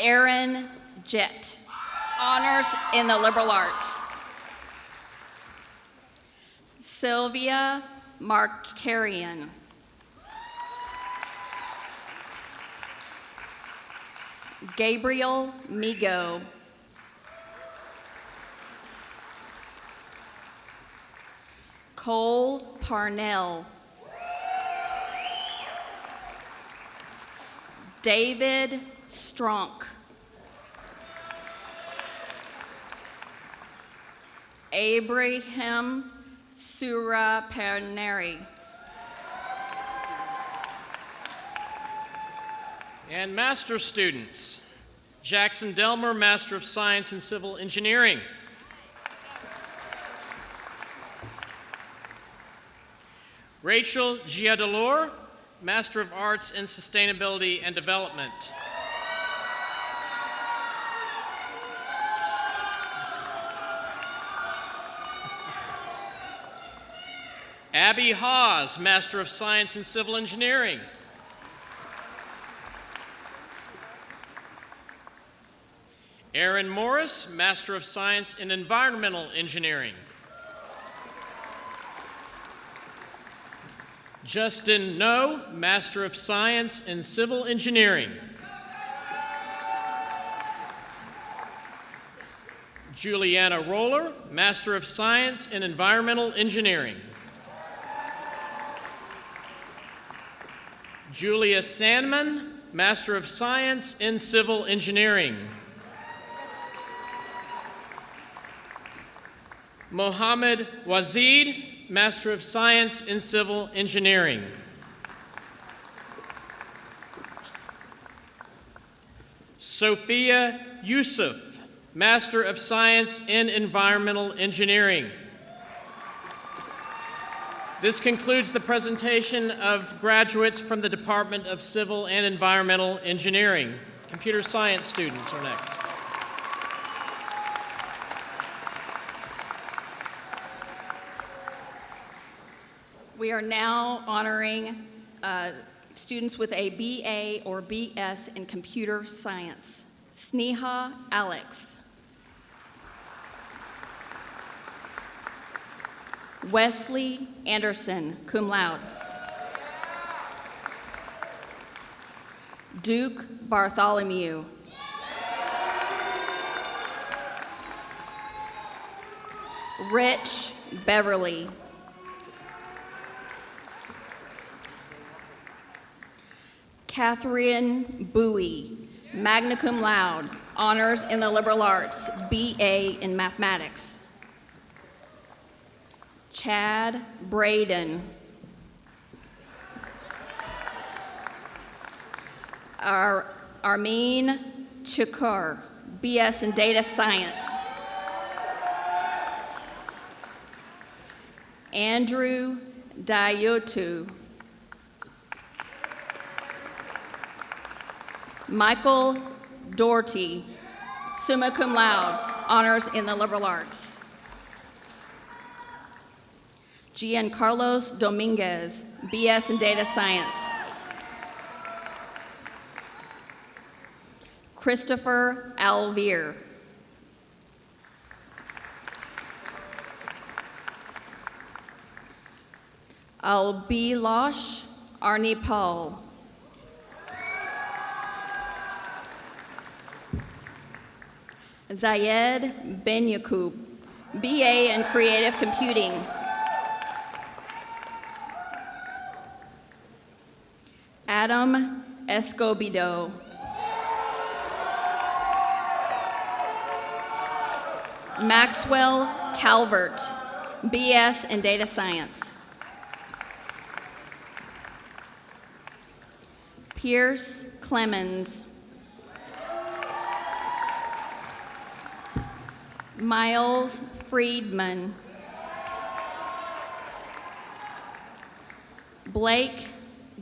S20: Aaron Jett, honors in the liberal arts. Sylvia Markarian. Gabriel Migo. Cole Parnell. David Stronk. Abraham Suraperneri.
S2: And master's students, Jackson Delmer, Master of Science in Civil Engineering. Rachel Giadolor, Master of Arts in Sustainability and Development. Abby Hawes, Master of Science in Civil Engineering. Aaron Morris, Master of Science in Environmental Engineering. Justin No, Master of Science in Civil Engineering. Juliana Roller, Master of Science in Environmental Engineering. Julia Sandman, Master of Science in Civil Engineering. Mohammed Wazid, Master of Science in Civil Engineering. Sophia Yusuf, Master of Science in Environmental Engineering. This concludes the presentation of graduates from the Department of Civil and Environmental Engineering. Computer science students are next.
S20: We are now honoring students with a BA or BS in computer science. Sneha Alex. Wesley Anderson, cum laude. Duke Bartholomew. Rich Beverly. Catherine Bowie, magna cum laude, honors in the liberal arts, BA in mathematics. Chad Braden. Armin Chakur, BS in data science. Andrew Dayotu. Michael Doherty, summa cum laude, honors in the liberal arts. Giancarlos Dominguez, BS in data science. Christopher Alvear. Albilosh Arnipal. Zayed Ben Yaqub, BA in creative computing. Adam Escobedo. Maxwell Calvert, BS in data science. Pierce Clemens. Miles Friedman. Blake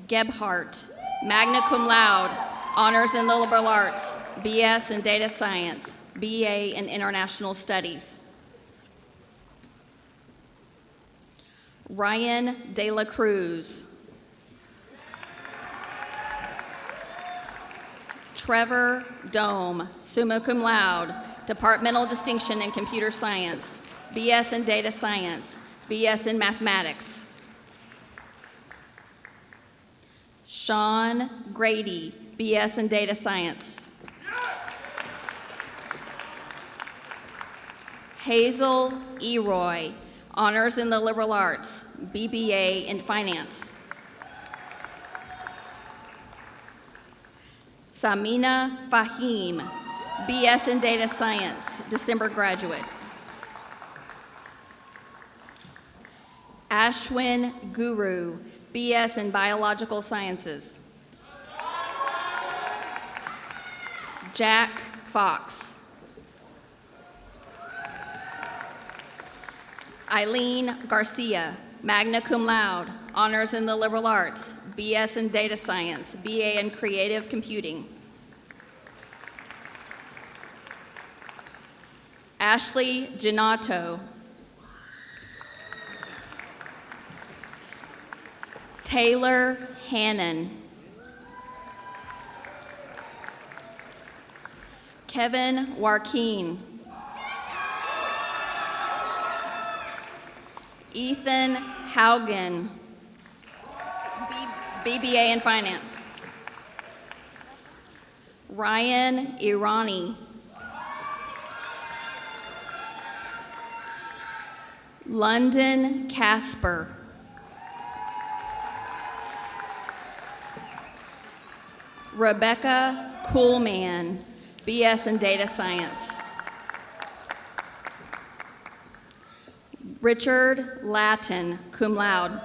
S20: Gebhardt, magna cum laude, honors in the liberal arts, BS in data science, BA in international studies. Ryan De La Cruz. Trevor Dome, summa cum laude, departmental distinction in computer science, BS in data science, BS in mathematics. Sean Grady, BS in data science. Hazel Eroy, honors in the liberal arts, BBA in finance. Samina Fahim, BS in data science, December graduate. Ashwin Guru, BS in biological sciences. Jack Fox. Eileen Garcia, magna cum laude, honors in the liberal arts, BS in data science, BA in creative computing. Ashley Ginato. Taylor Hannon. Kevin Warkeen. Ethan Haugen, BBA in finance. Ryan Irani. London Casper. Rebecca Kuhlman, BS in data science. Richard Latin, cum laude.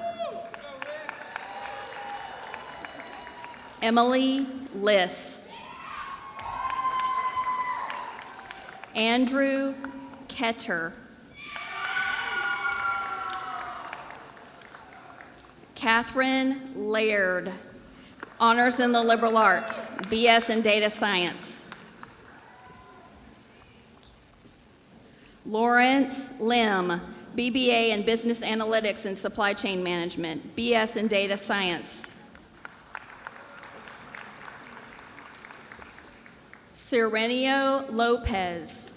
S20: Emily Liss. Andrew Ketter. Catherine Laird, honors in the liberal arts, BS in data science. Lawrence Lim, BBA in business analytics and supply chain management, BS in data science. Sirenio Lopez.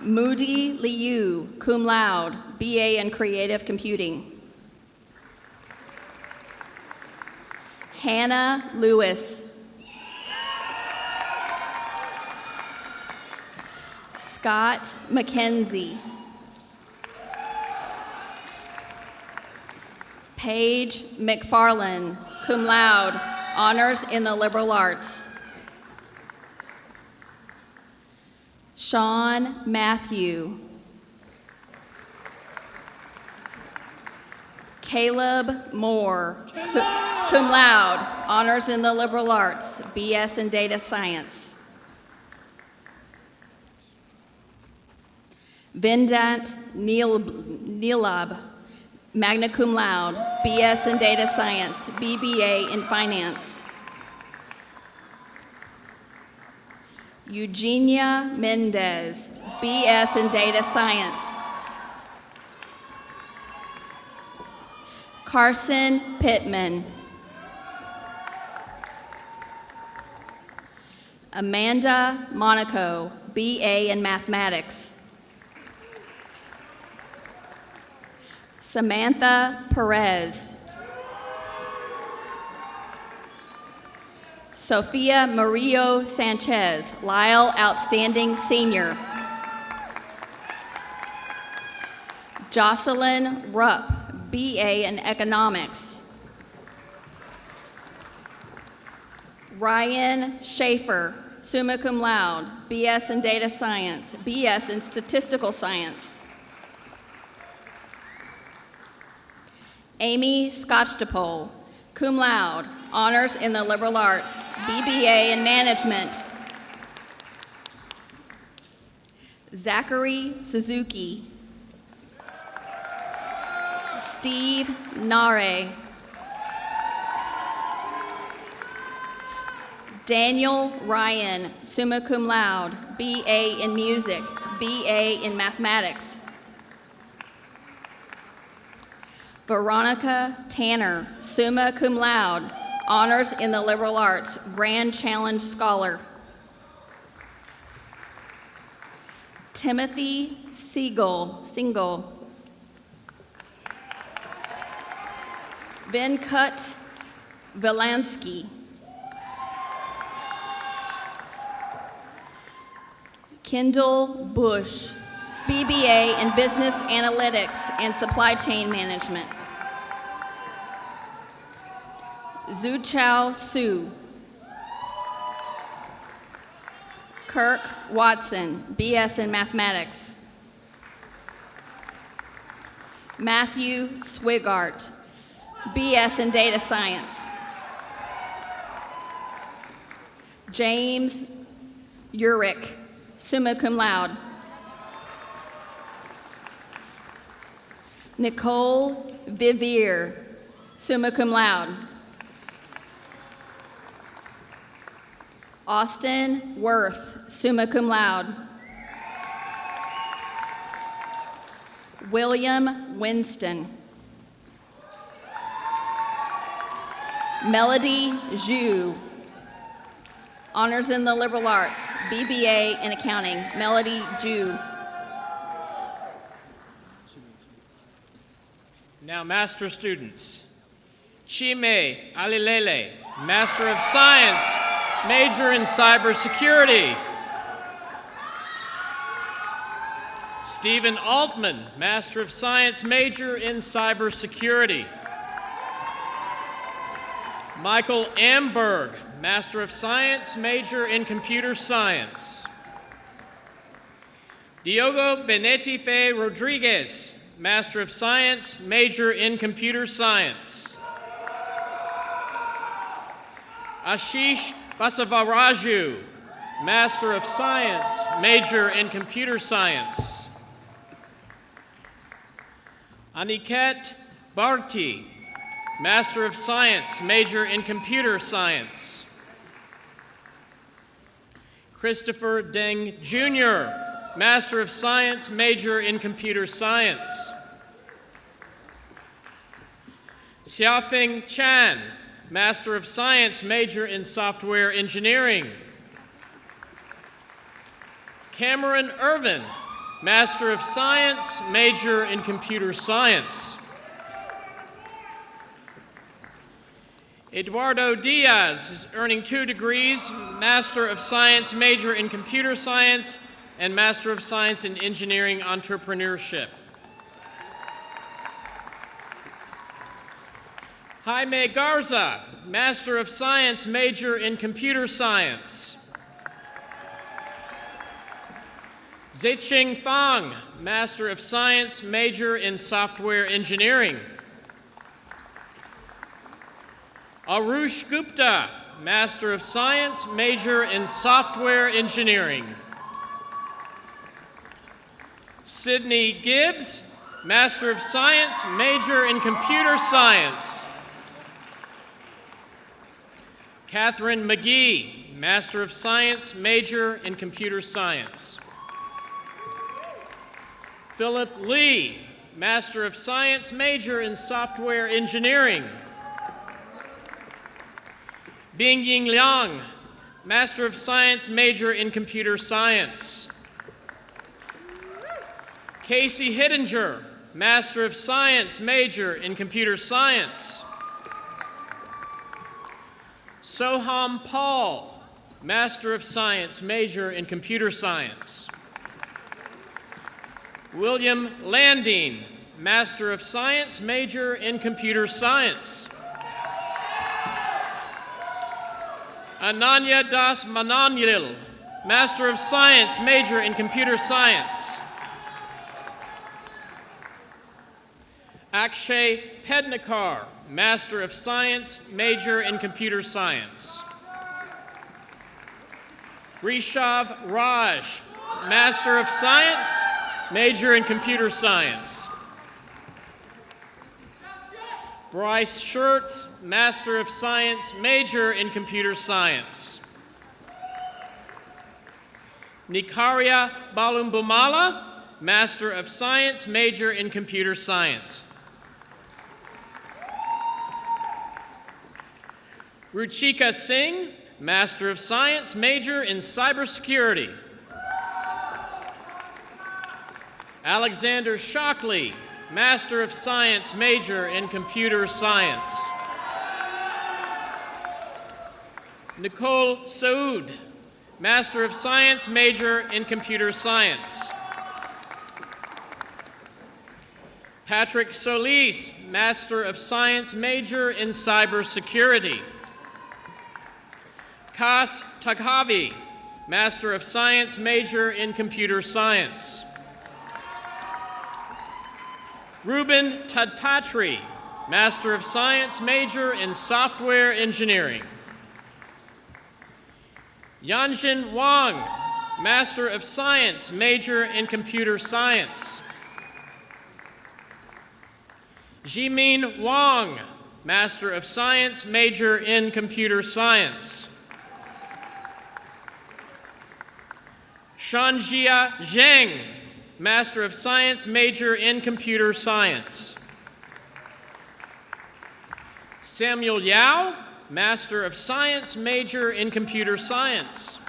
S20: Moody Liu, cum laude, BA in creative computing. Hannah Lewis. Scott McKenzie. Paige McFarlane, cum laude, honors in the liberal arts. Sean Matthew. Caleb Moore, cum laude, honors in the liberal arts, BS in data science. Vindant Neelab, magna cum laude, BS in data science, BBA in finance. Eugenia Mendez, BS in Data Science. Carson Pittman. Amanda Monaco, BA in Mathematics. Samantha Perez. Sofia Murillo Sanchez, Lyle Outstanding Senior. Jocelyn Rupp, BA in Economics. Ryan Schaefer, summa cum laude, BS in Data Science, BS in Statistical Science. Amy Scotchtopole, cum laude, honors in the liberal arts, BBA in Management. Zachary Suzuki. Steve Nare. Daniel Ryan, summa cum laude, BA in Music, BA in Mathematics. Veronica Tanner, summa cum laude, honors in the liberal arts, Grand Challenge Scholar. Timothy Single. Venkat Velansky. Kendall Bush, BBA in Business Analytics and Supply Chain Management. Zuchao Su. Kirk Watson, BS in Mathematics. Matthew Swigart, BS in Data Science. James Urich, summa cum laude. Nicole Vivier, summa cum laude. Austin Worth, summa cum laude. William Winston. Melody Zhu, honors in the liberal arts, BBA in accounting, Melody Zhu.
S2: Now, master students. Chime Alilele, Master of Science, major in cybersecurity. Stephen Altman, Master of Science, major in cybersecurity. Michael Amberg, Master of Science, major in computer science. Diogo Benetife Rodriguez, Master of Science, major in computer science. Ashish Basavaraju, Master of Science, major in computer science. Aniket Bharti, Master of Science, major in computer science. Christopher Deng Jr., Master of Science, major in computer science. Xiaofeng Chan, Master of Science, major in software engineering. Cameron Irvin, Master of Science, major in computer science. Eduardo Diaz is earning 2 degrees, Master of Science, major in computer science, and Master of Science in engineering entrepreneurship. Jaime Garza, Master of Science, major in computer science. Ziqing Fang, Master of Science, major in software engineering. Arush Gupta, Master of Science, major in software engineering. Sydney Gibbs, Master of Science, major in computer science. Catherine McGee, Master of Science, major in Computer Science. Philip Lee, Master of Science, major in Software Engineering. Bingying Liang, Master of Science, major in Computer Science. Casey Hittinger, Master of Science, major in Computer Science. Soham Paul, Master of Science, major in Computer Science. William Landine, Master of Science, major in Computer Science. Ananya Das Mananyil, Master of Science, major in Computer Science. Akshay Pednekar, Master of Science, major in Computer Science. Rishav Raj, Master of Science, major in Computer Science. Bryce Schertz, Master of Science, major in Computer Science. Nikaria Balumbumala, Master of Science, major in Computer Science. Ruchika Singh, Master of Science, major in Cybersecurity. Alexander Shockley, Master of Science, major in Computer Science. Nicole Saud, Master of Science, major in Computer Science. Patrick Solis, Master of Science, major in Cybersecurity. Kas Takhavi, Master of Science, major in Computer Science. Ruben Tadpatri, Master of Science, major in Software Engineering. Yanjin Wang, Master of Science, major in Computer Science. Jimin Wang, Master of Science, major in Computer Science. Shanjia Zheng, Master of Science, major in Computer Science. Samuel Yao, Master of Science, major in Computer Science.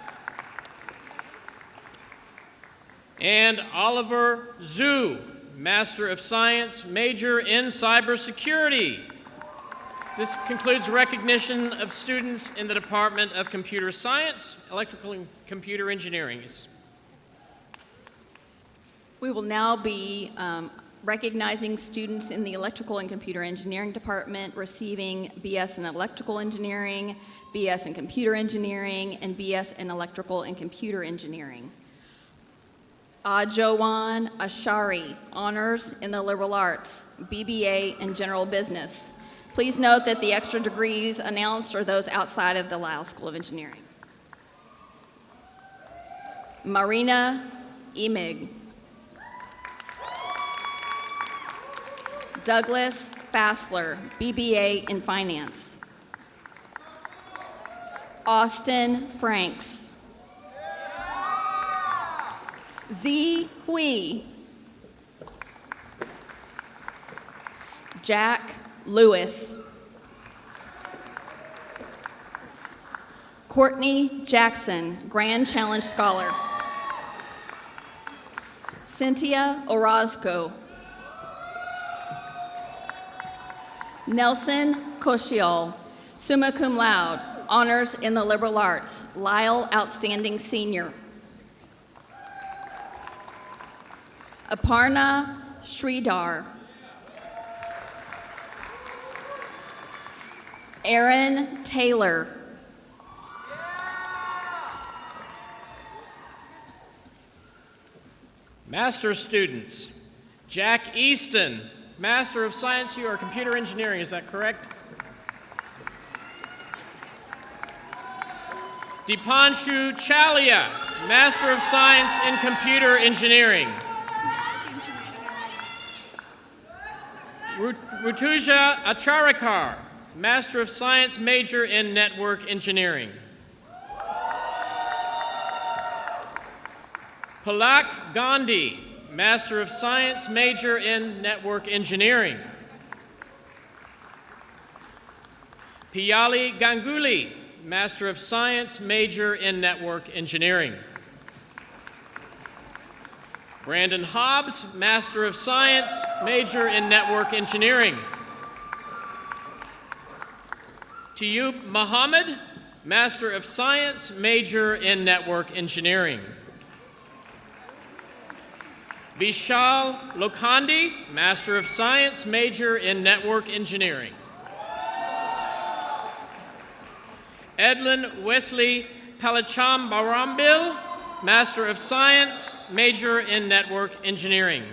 S2: And Oliver Zhu, Master of Science, major in Cybersecurity. This concludes recognition of students in the Department of Computer Science, Electrical and Computer Engineering.
S20: We will now be recognizing students in the Electrical and Computer Engineering Department receiving BS in Electrical Engineering, BS in Computer Engineering, and BS in Electrical and Computer Engineering. Ajowan Ashari, Honors in the Liberal Arts, BBA in General Business. Please note that the extra degrees announced are those outside of the Lyle School of Engineering. Marina Emig. Douglas Fassler, BBA in Finance. Austin Franks. Z Hui. Jack Lewis. Courtney Jackson, Grand Challenge Scholar. Cynthia Orozco. Nelson Koshiol, summa cum laude, honors in the liberal arts, Lyle Outstanding Senior. Aparna Sridhar. Aaron Taylor.
S2: Master students, Jack Easton, Master of Science, you are Computer Engineering, is that correct? Dipanshu Chalia, Master of Science in Computer Engineering. Rutuja Acharakar, Master of Science, major in Network Engineering. Palak Gandhi, Master of Science, major in Network Engineering. Piyali Ganguly, Master of Science, major in Network Engineering. Brandon Hobbs, Master of Science, major in Network Engineering. Tiyub Muhammad, Master of Science, major in Network Engineering. Vishal Lokhandi, Master of Science, major in Network Engineering. Edlin Wesley Palachambarambil, Master of Science, major in Network Engineering.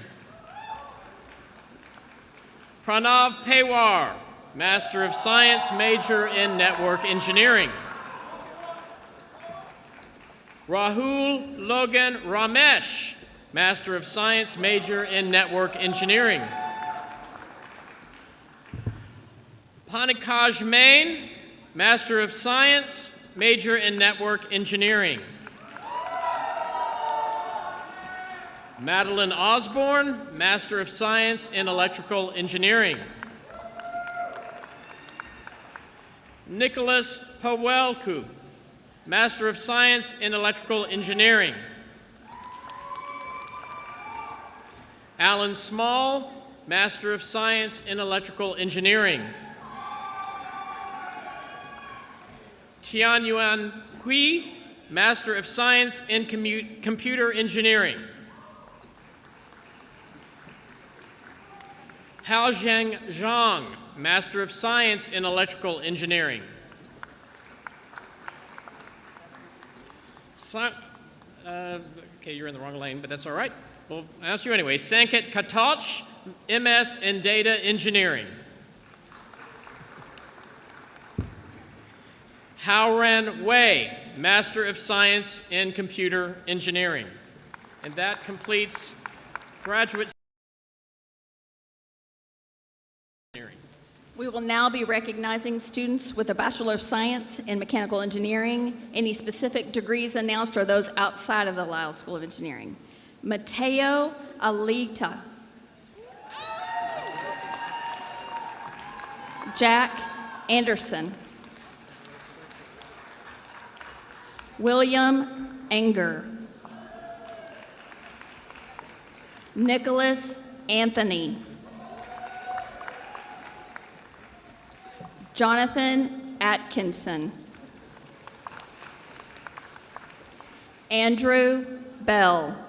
S2: Pranav Pewar, Master of Science, major in Network Engineering. Rahul Logan Ramesh, Master of Science, major in Network Engineering. Panikaj Main, Master of Science, major in Network Engineering. Madeline Osborne, Master of Science in Electrical Engineering. Nicholas Pawelku, Master of Science in Electrical Engineering. Alan Small, Master of Science in Electrical Engineering. Tian Yuan Hui, Master of Science in Computer Engineering. Haojiang Zhang, Master of Science in Electrical Engineering. Okay, you're in the wrong lane, but that's all right. We'll ask you anyway. Sanket Katoch, MS in Data Engineering. Haoran Wei, Master of Science in Computer Engineering. And that completes graduate engineering.
S20: We will now be recognizing students with a Bachelor of Science in Mechanical Engineering. Any specific degrees announced are those outside of the Lyle School of Engineering. Mateo Alita. Jack Anderson. William Enger. Nicholas Anthony. Jonathan Atkinson. Andrew Bell.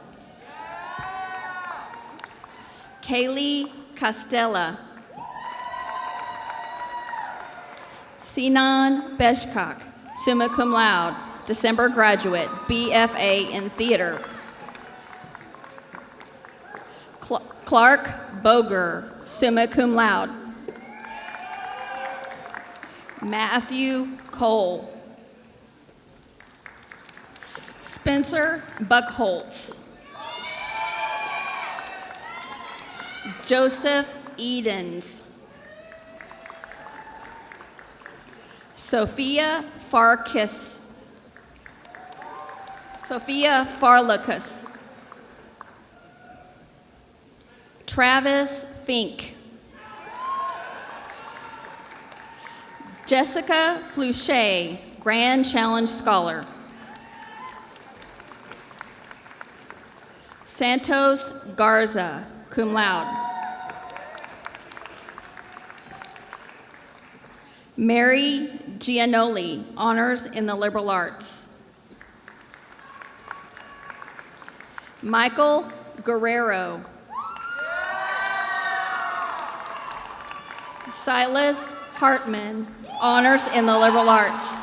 S20: Kaylee Costella. Sinan Beshkak, summa cum laude, December graduate, BFA in theater. Clark Boger, summa cum laude. Matthew Cole. Spencer Buckholtz. Joseph Edens. Sophia Farkas. Sophia Farlakus. Travis Fink. Jessica Fluchet, Grand Challenge Scholar. Santos Garza, cum laude. Mary Gianoli, honors in the liberal arts. Michael Guerrero. Silas Hartman, honors in the liberal arts.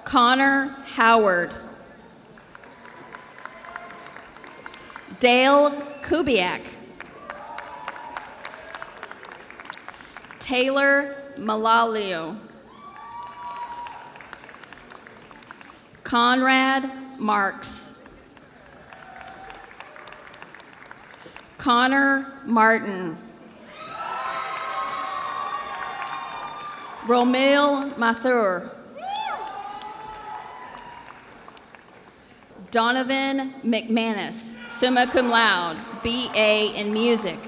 S20: Connor Howard. Dale Kubiak. Taylor Malalio. Conrad Marks. Connor Martin. Romil Mathur. Donovan McManus, summa cum laude, BA in music.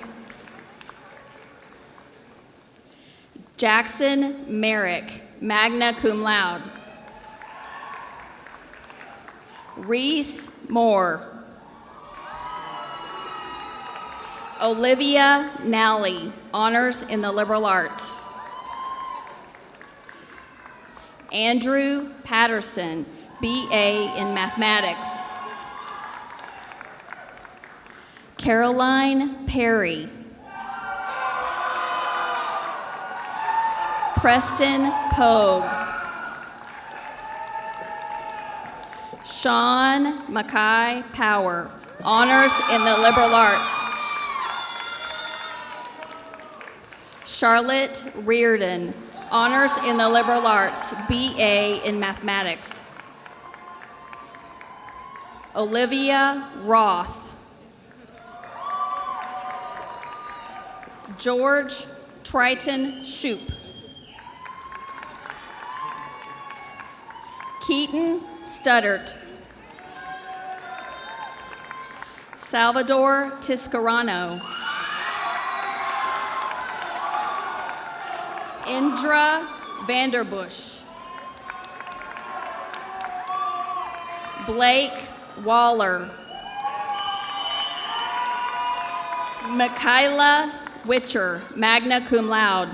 S20: Jackson Merrick, magna cum laude. Reese Moore. Olivia Nally, honors in the liberal arts. Andrew Patterson, BA in mathematics. Caroline Perry. Preston Pogue. Sean Mackay Power, honors in the liberal arts. Charlotte Reardon, honors in the liberal arts, BA in mathematics. Olivia Roth. George Triton Shoup. Keaton Studdert. Salvador Tiscarano. Indra Vanderbush. Blake Waller. Michaela Witcher, magna cum laude.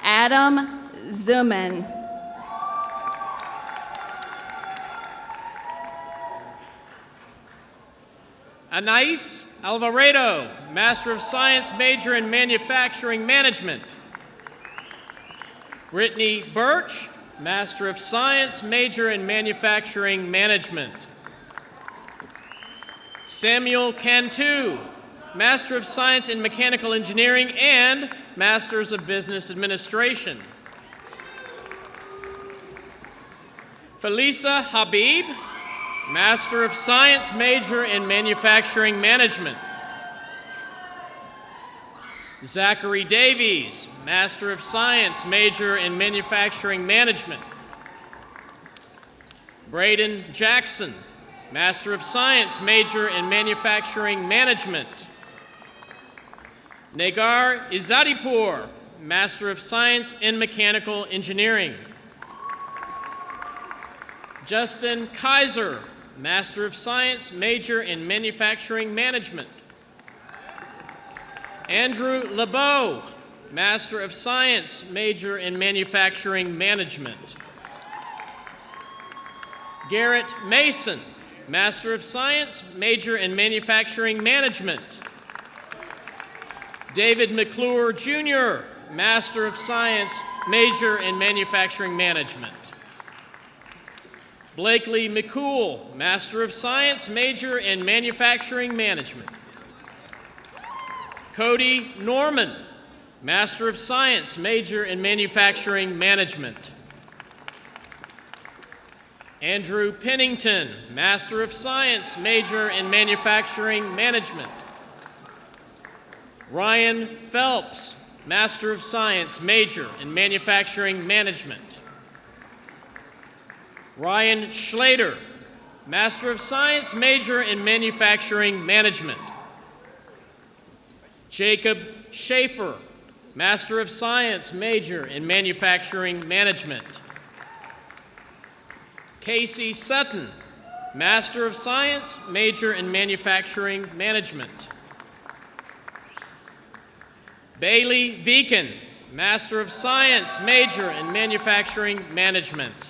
S20: Adam Zuman.
S2: Anais Alvarado, Master of Science, major in Manufacturing Management. Brittany Birch, Master of Science, major in Manufacturing Management. Samuel Cantu, Master of Science in Mechanical Engineering and Masters of Business Administration. Felisa Habib, Master of Science, major in Manufacturing Management. Zachary Davies, Master of Science, major in Manufacturing Management. Braden Jackson, Master of Science, major in Manufacturing Management. Nagar Izadipur, Master of Science in Mechanical Engineering. Justin Kaiser, Master of Science, major in Manufacturing Management. Andrew LeBeau, Master of Science, major in Manufacturing Management. Garrett Mason, Master of Science, major in Manufacturing Management. David McClure Jr., Master of Science, major in Manufacturing Management. Blakely McCool, Master of Science, major in Manufacturing Management. Cody Norman, Master of Science, major in Manufacturing Management. Andrew Pennington, Master of Science, major in Manufacturing Management. Ryan Phelps, Master of Science, major in Manufacturing Management. Ryan Schlater, Master of Science, major in Manufacturing Management. Jacob Schaefer, Master of Science, major in Manufacturing Management. Casey Sutton, Master of Science, major in Manufacturing Management. Bailey Viken, Master of Science, major in Manufacturing Management.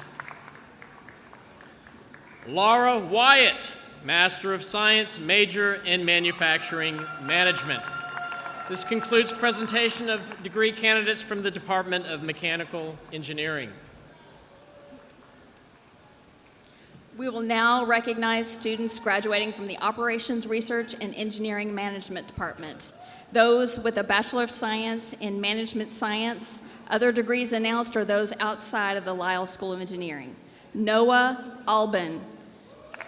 S2: Laura Wyatt, Master of Science, major in Manufacturing Management. This concludes presentation of degree candidates from the Department of Mechanical Engineering.
S20: We will now recognize students graduating from the Operations Research and Engineering Management Department. Those with a Bachelor of Science in Management Science. Other degrees announced are those outside of the Lyle School of Engineering. Noah Alban,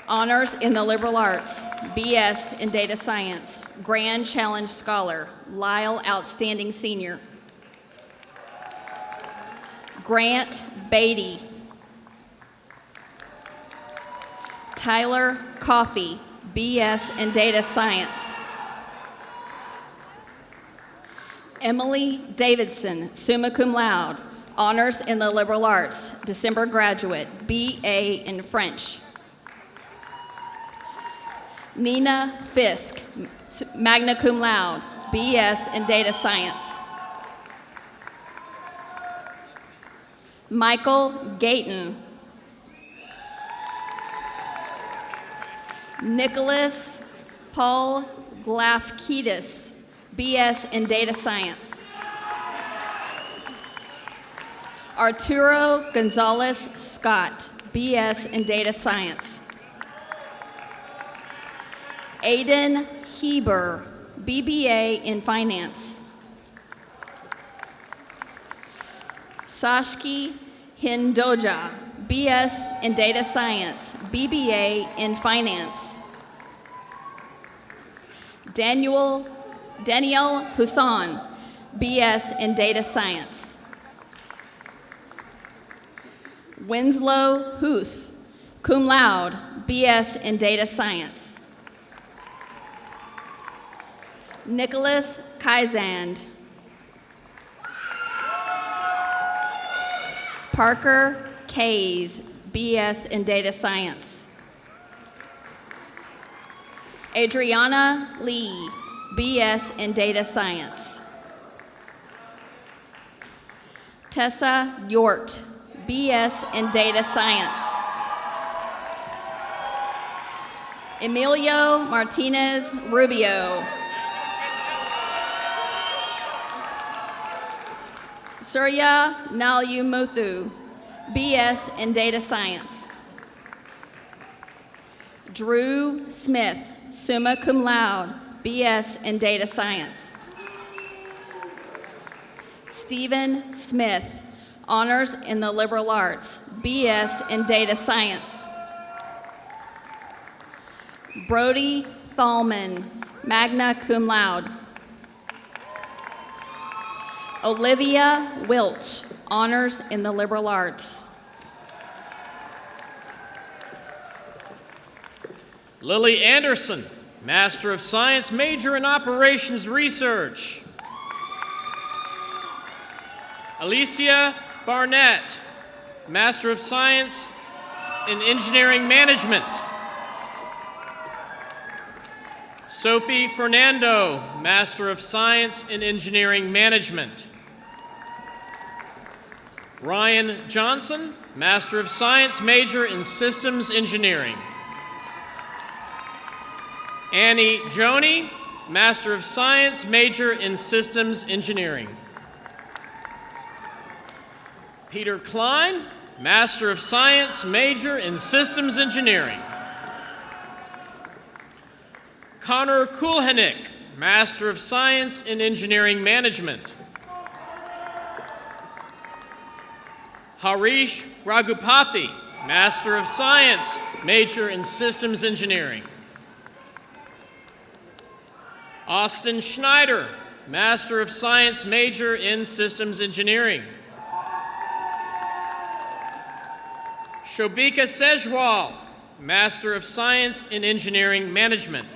S20: honors in the liberal arts, BS in data science, Grand Challenge Scholar, Lyle Outstanding Senior. Grant Beatty. Tyler Coffey, BS in Data Science. Emily Davidson, summa cum laude, honors in the liberal arts, December graduate, BA in French. Nina Fisk, magna cum laude, BS in data science. Michael Gayton. Nicholas Paul Glafkidis, BS in data science. Arturo Gonzalez Scott, BS in data science. Aiden Heber, BBA in finance. Sashki Hindoja, BS in data science, BBA in finance. Danielle Hussan, BS in data science. Winslow Huth, cum laude, BS in data science. Nicholas Kaizand. Parker Kays, BS in data science. Adriana Lee, BS in data science. Tessa Yort, BS in data science. Emilio Martinez Rubio. Surya Nalyumuthu, BS in data science. Drew Smith, summa cum laude, BS in data science. Stephen Smith, honors in the liberal arts, BS in data science. Brody Thalman, magna cum laude. Olivia Wilch, honors in the liberal arts.
S2: Lily Anderson, Master of Science, major in Operations Research. Alicia Barnett, Master of Science in Engineering Management. Sophie Fernando, Master of Science in Engineering Management. Ryan Johnson, Master of Science, major in Systems Engineering. Annie Joni, Master of Science, major in Systems Engineering. Peter Klein, Master of Science, major in Systems Engineering. Connor Kulhanik, Master of Science in Engineering Management. Harish Raghupathy, Master of Science, major in Systems Engineering. Austin Schneider, Master of Science, major in Systems Engineering. Shobika Sejwal, Master of Science in Engineering Management.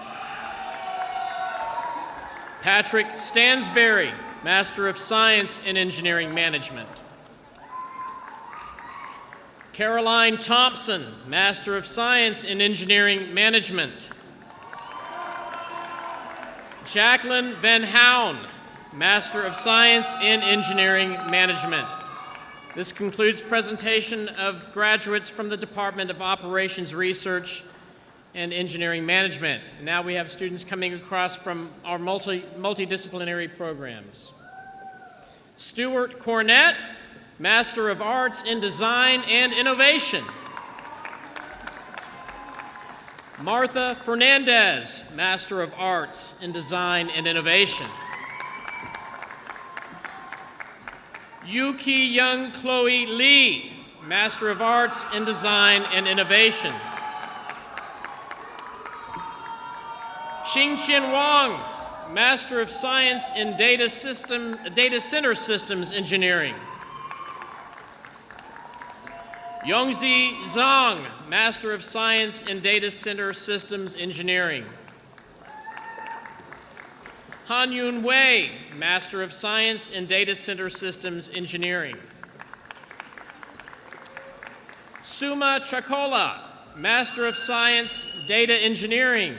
S2: Patrick Stansberry, Master of Science in Engineering Management. Caroline Thompson, Master of Science in Engineering Management. Jacqueline Van Houn, Master of Science in Engineering Management. This concludes presentation of graduates from the Department of Operations Research and Engineering Management. Now we have students coming across from our multidisciplinary programs. Stuart Cornett, Master of Arts in Design and Innovation. Martha Fernandez, Master of Arts in Design and Innovation. Yuki Young Chloe Lee, Master of Arts in Design and Innovation. Xingqian Wang, Master of Science in Data Center Systems Engineering. Yongzi Zhang, Master of Science in Data Center Systems Engineering. Han-Yun Wei, Master of Science in Data Center Systems Engineering. Suma Chakola, Master of Science, Data Engineering.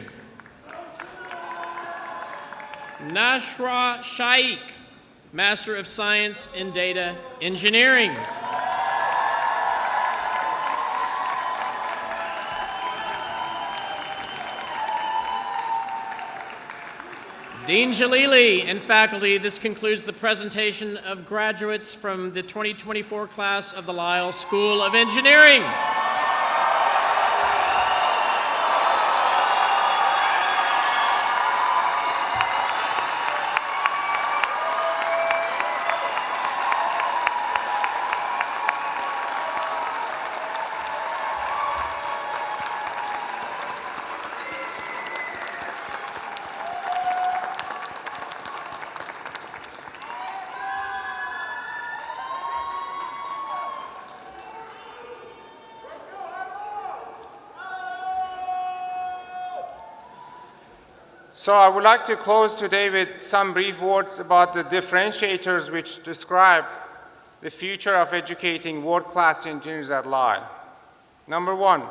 S2: Nashra Shaikh, Master of Science in Data Engineering. Dean Jalili and faculty, this concludes the presentation of graduates from the 2024 class of the Lyle School of Engineering.
S1: So I would like to close today with some brief words about the differentiators which describe the future of educating world-class engineers at Lyle. Number one,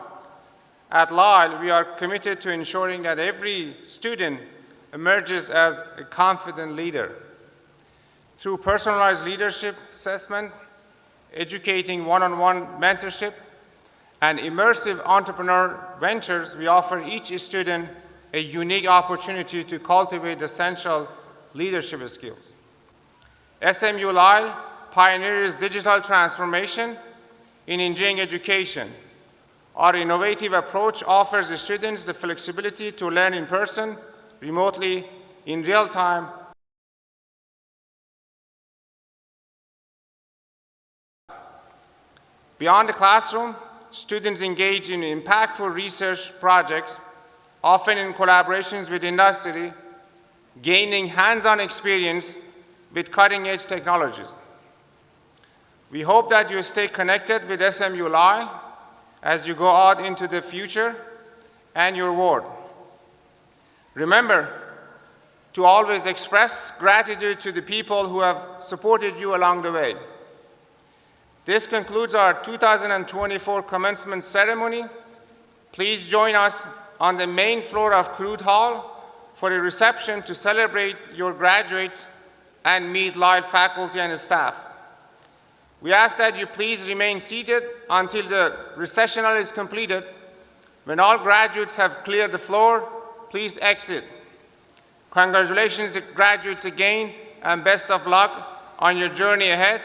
S1: at Lyle, we are committed to ensuring that every student emerges as a confident leader. Through personalized leadership assessment, educating one-on-one mentorship, and immersive entrepreneur ventures, we offer each student a unique opportunity to cultivate essential leadership skills. SMU Lyle pioneers digital transformation in engineering education. Our innovative approach offers the students the flexibility to learn in person, remotely, in real time. Beyond the classroom, students engage in impactful research projects, often in collaborations with industry, gaining hands-on experience with cutting-edge technologies. We hope that you stay connected with SMU Lyle as you go out into the future and your world. Remember to always express gratitude to the people who have supported you along the way. This concludes our 2024 commencement ceremony. Please join us on the main floor of Crude Hall for a reception to celebrate your graduates and meet Lyle faculty and staff. We ask that you please remain seated until the recessional is completed. When all graduates have cleared the floor, please exit. Congratulations, graduates, again, and best of luck on your journey ahead.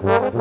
S21: Thank you.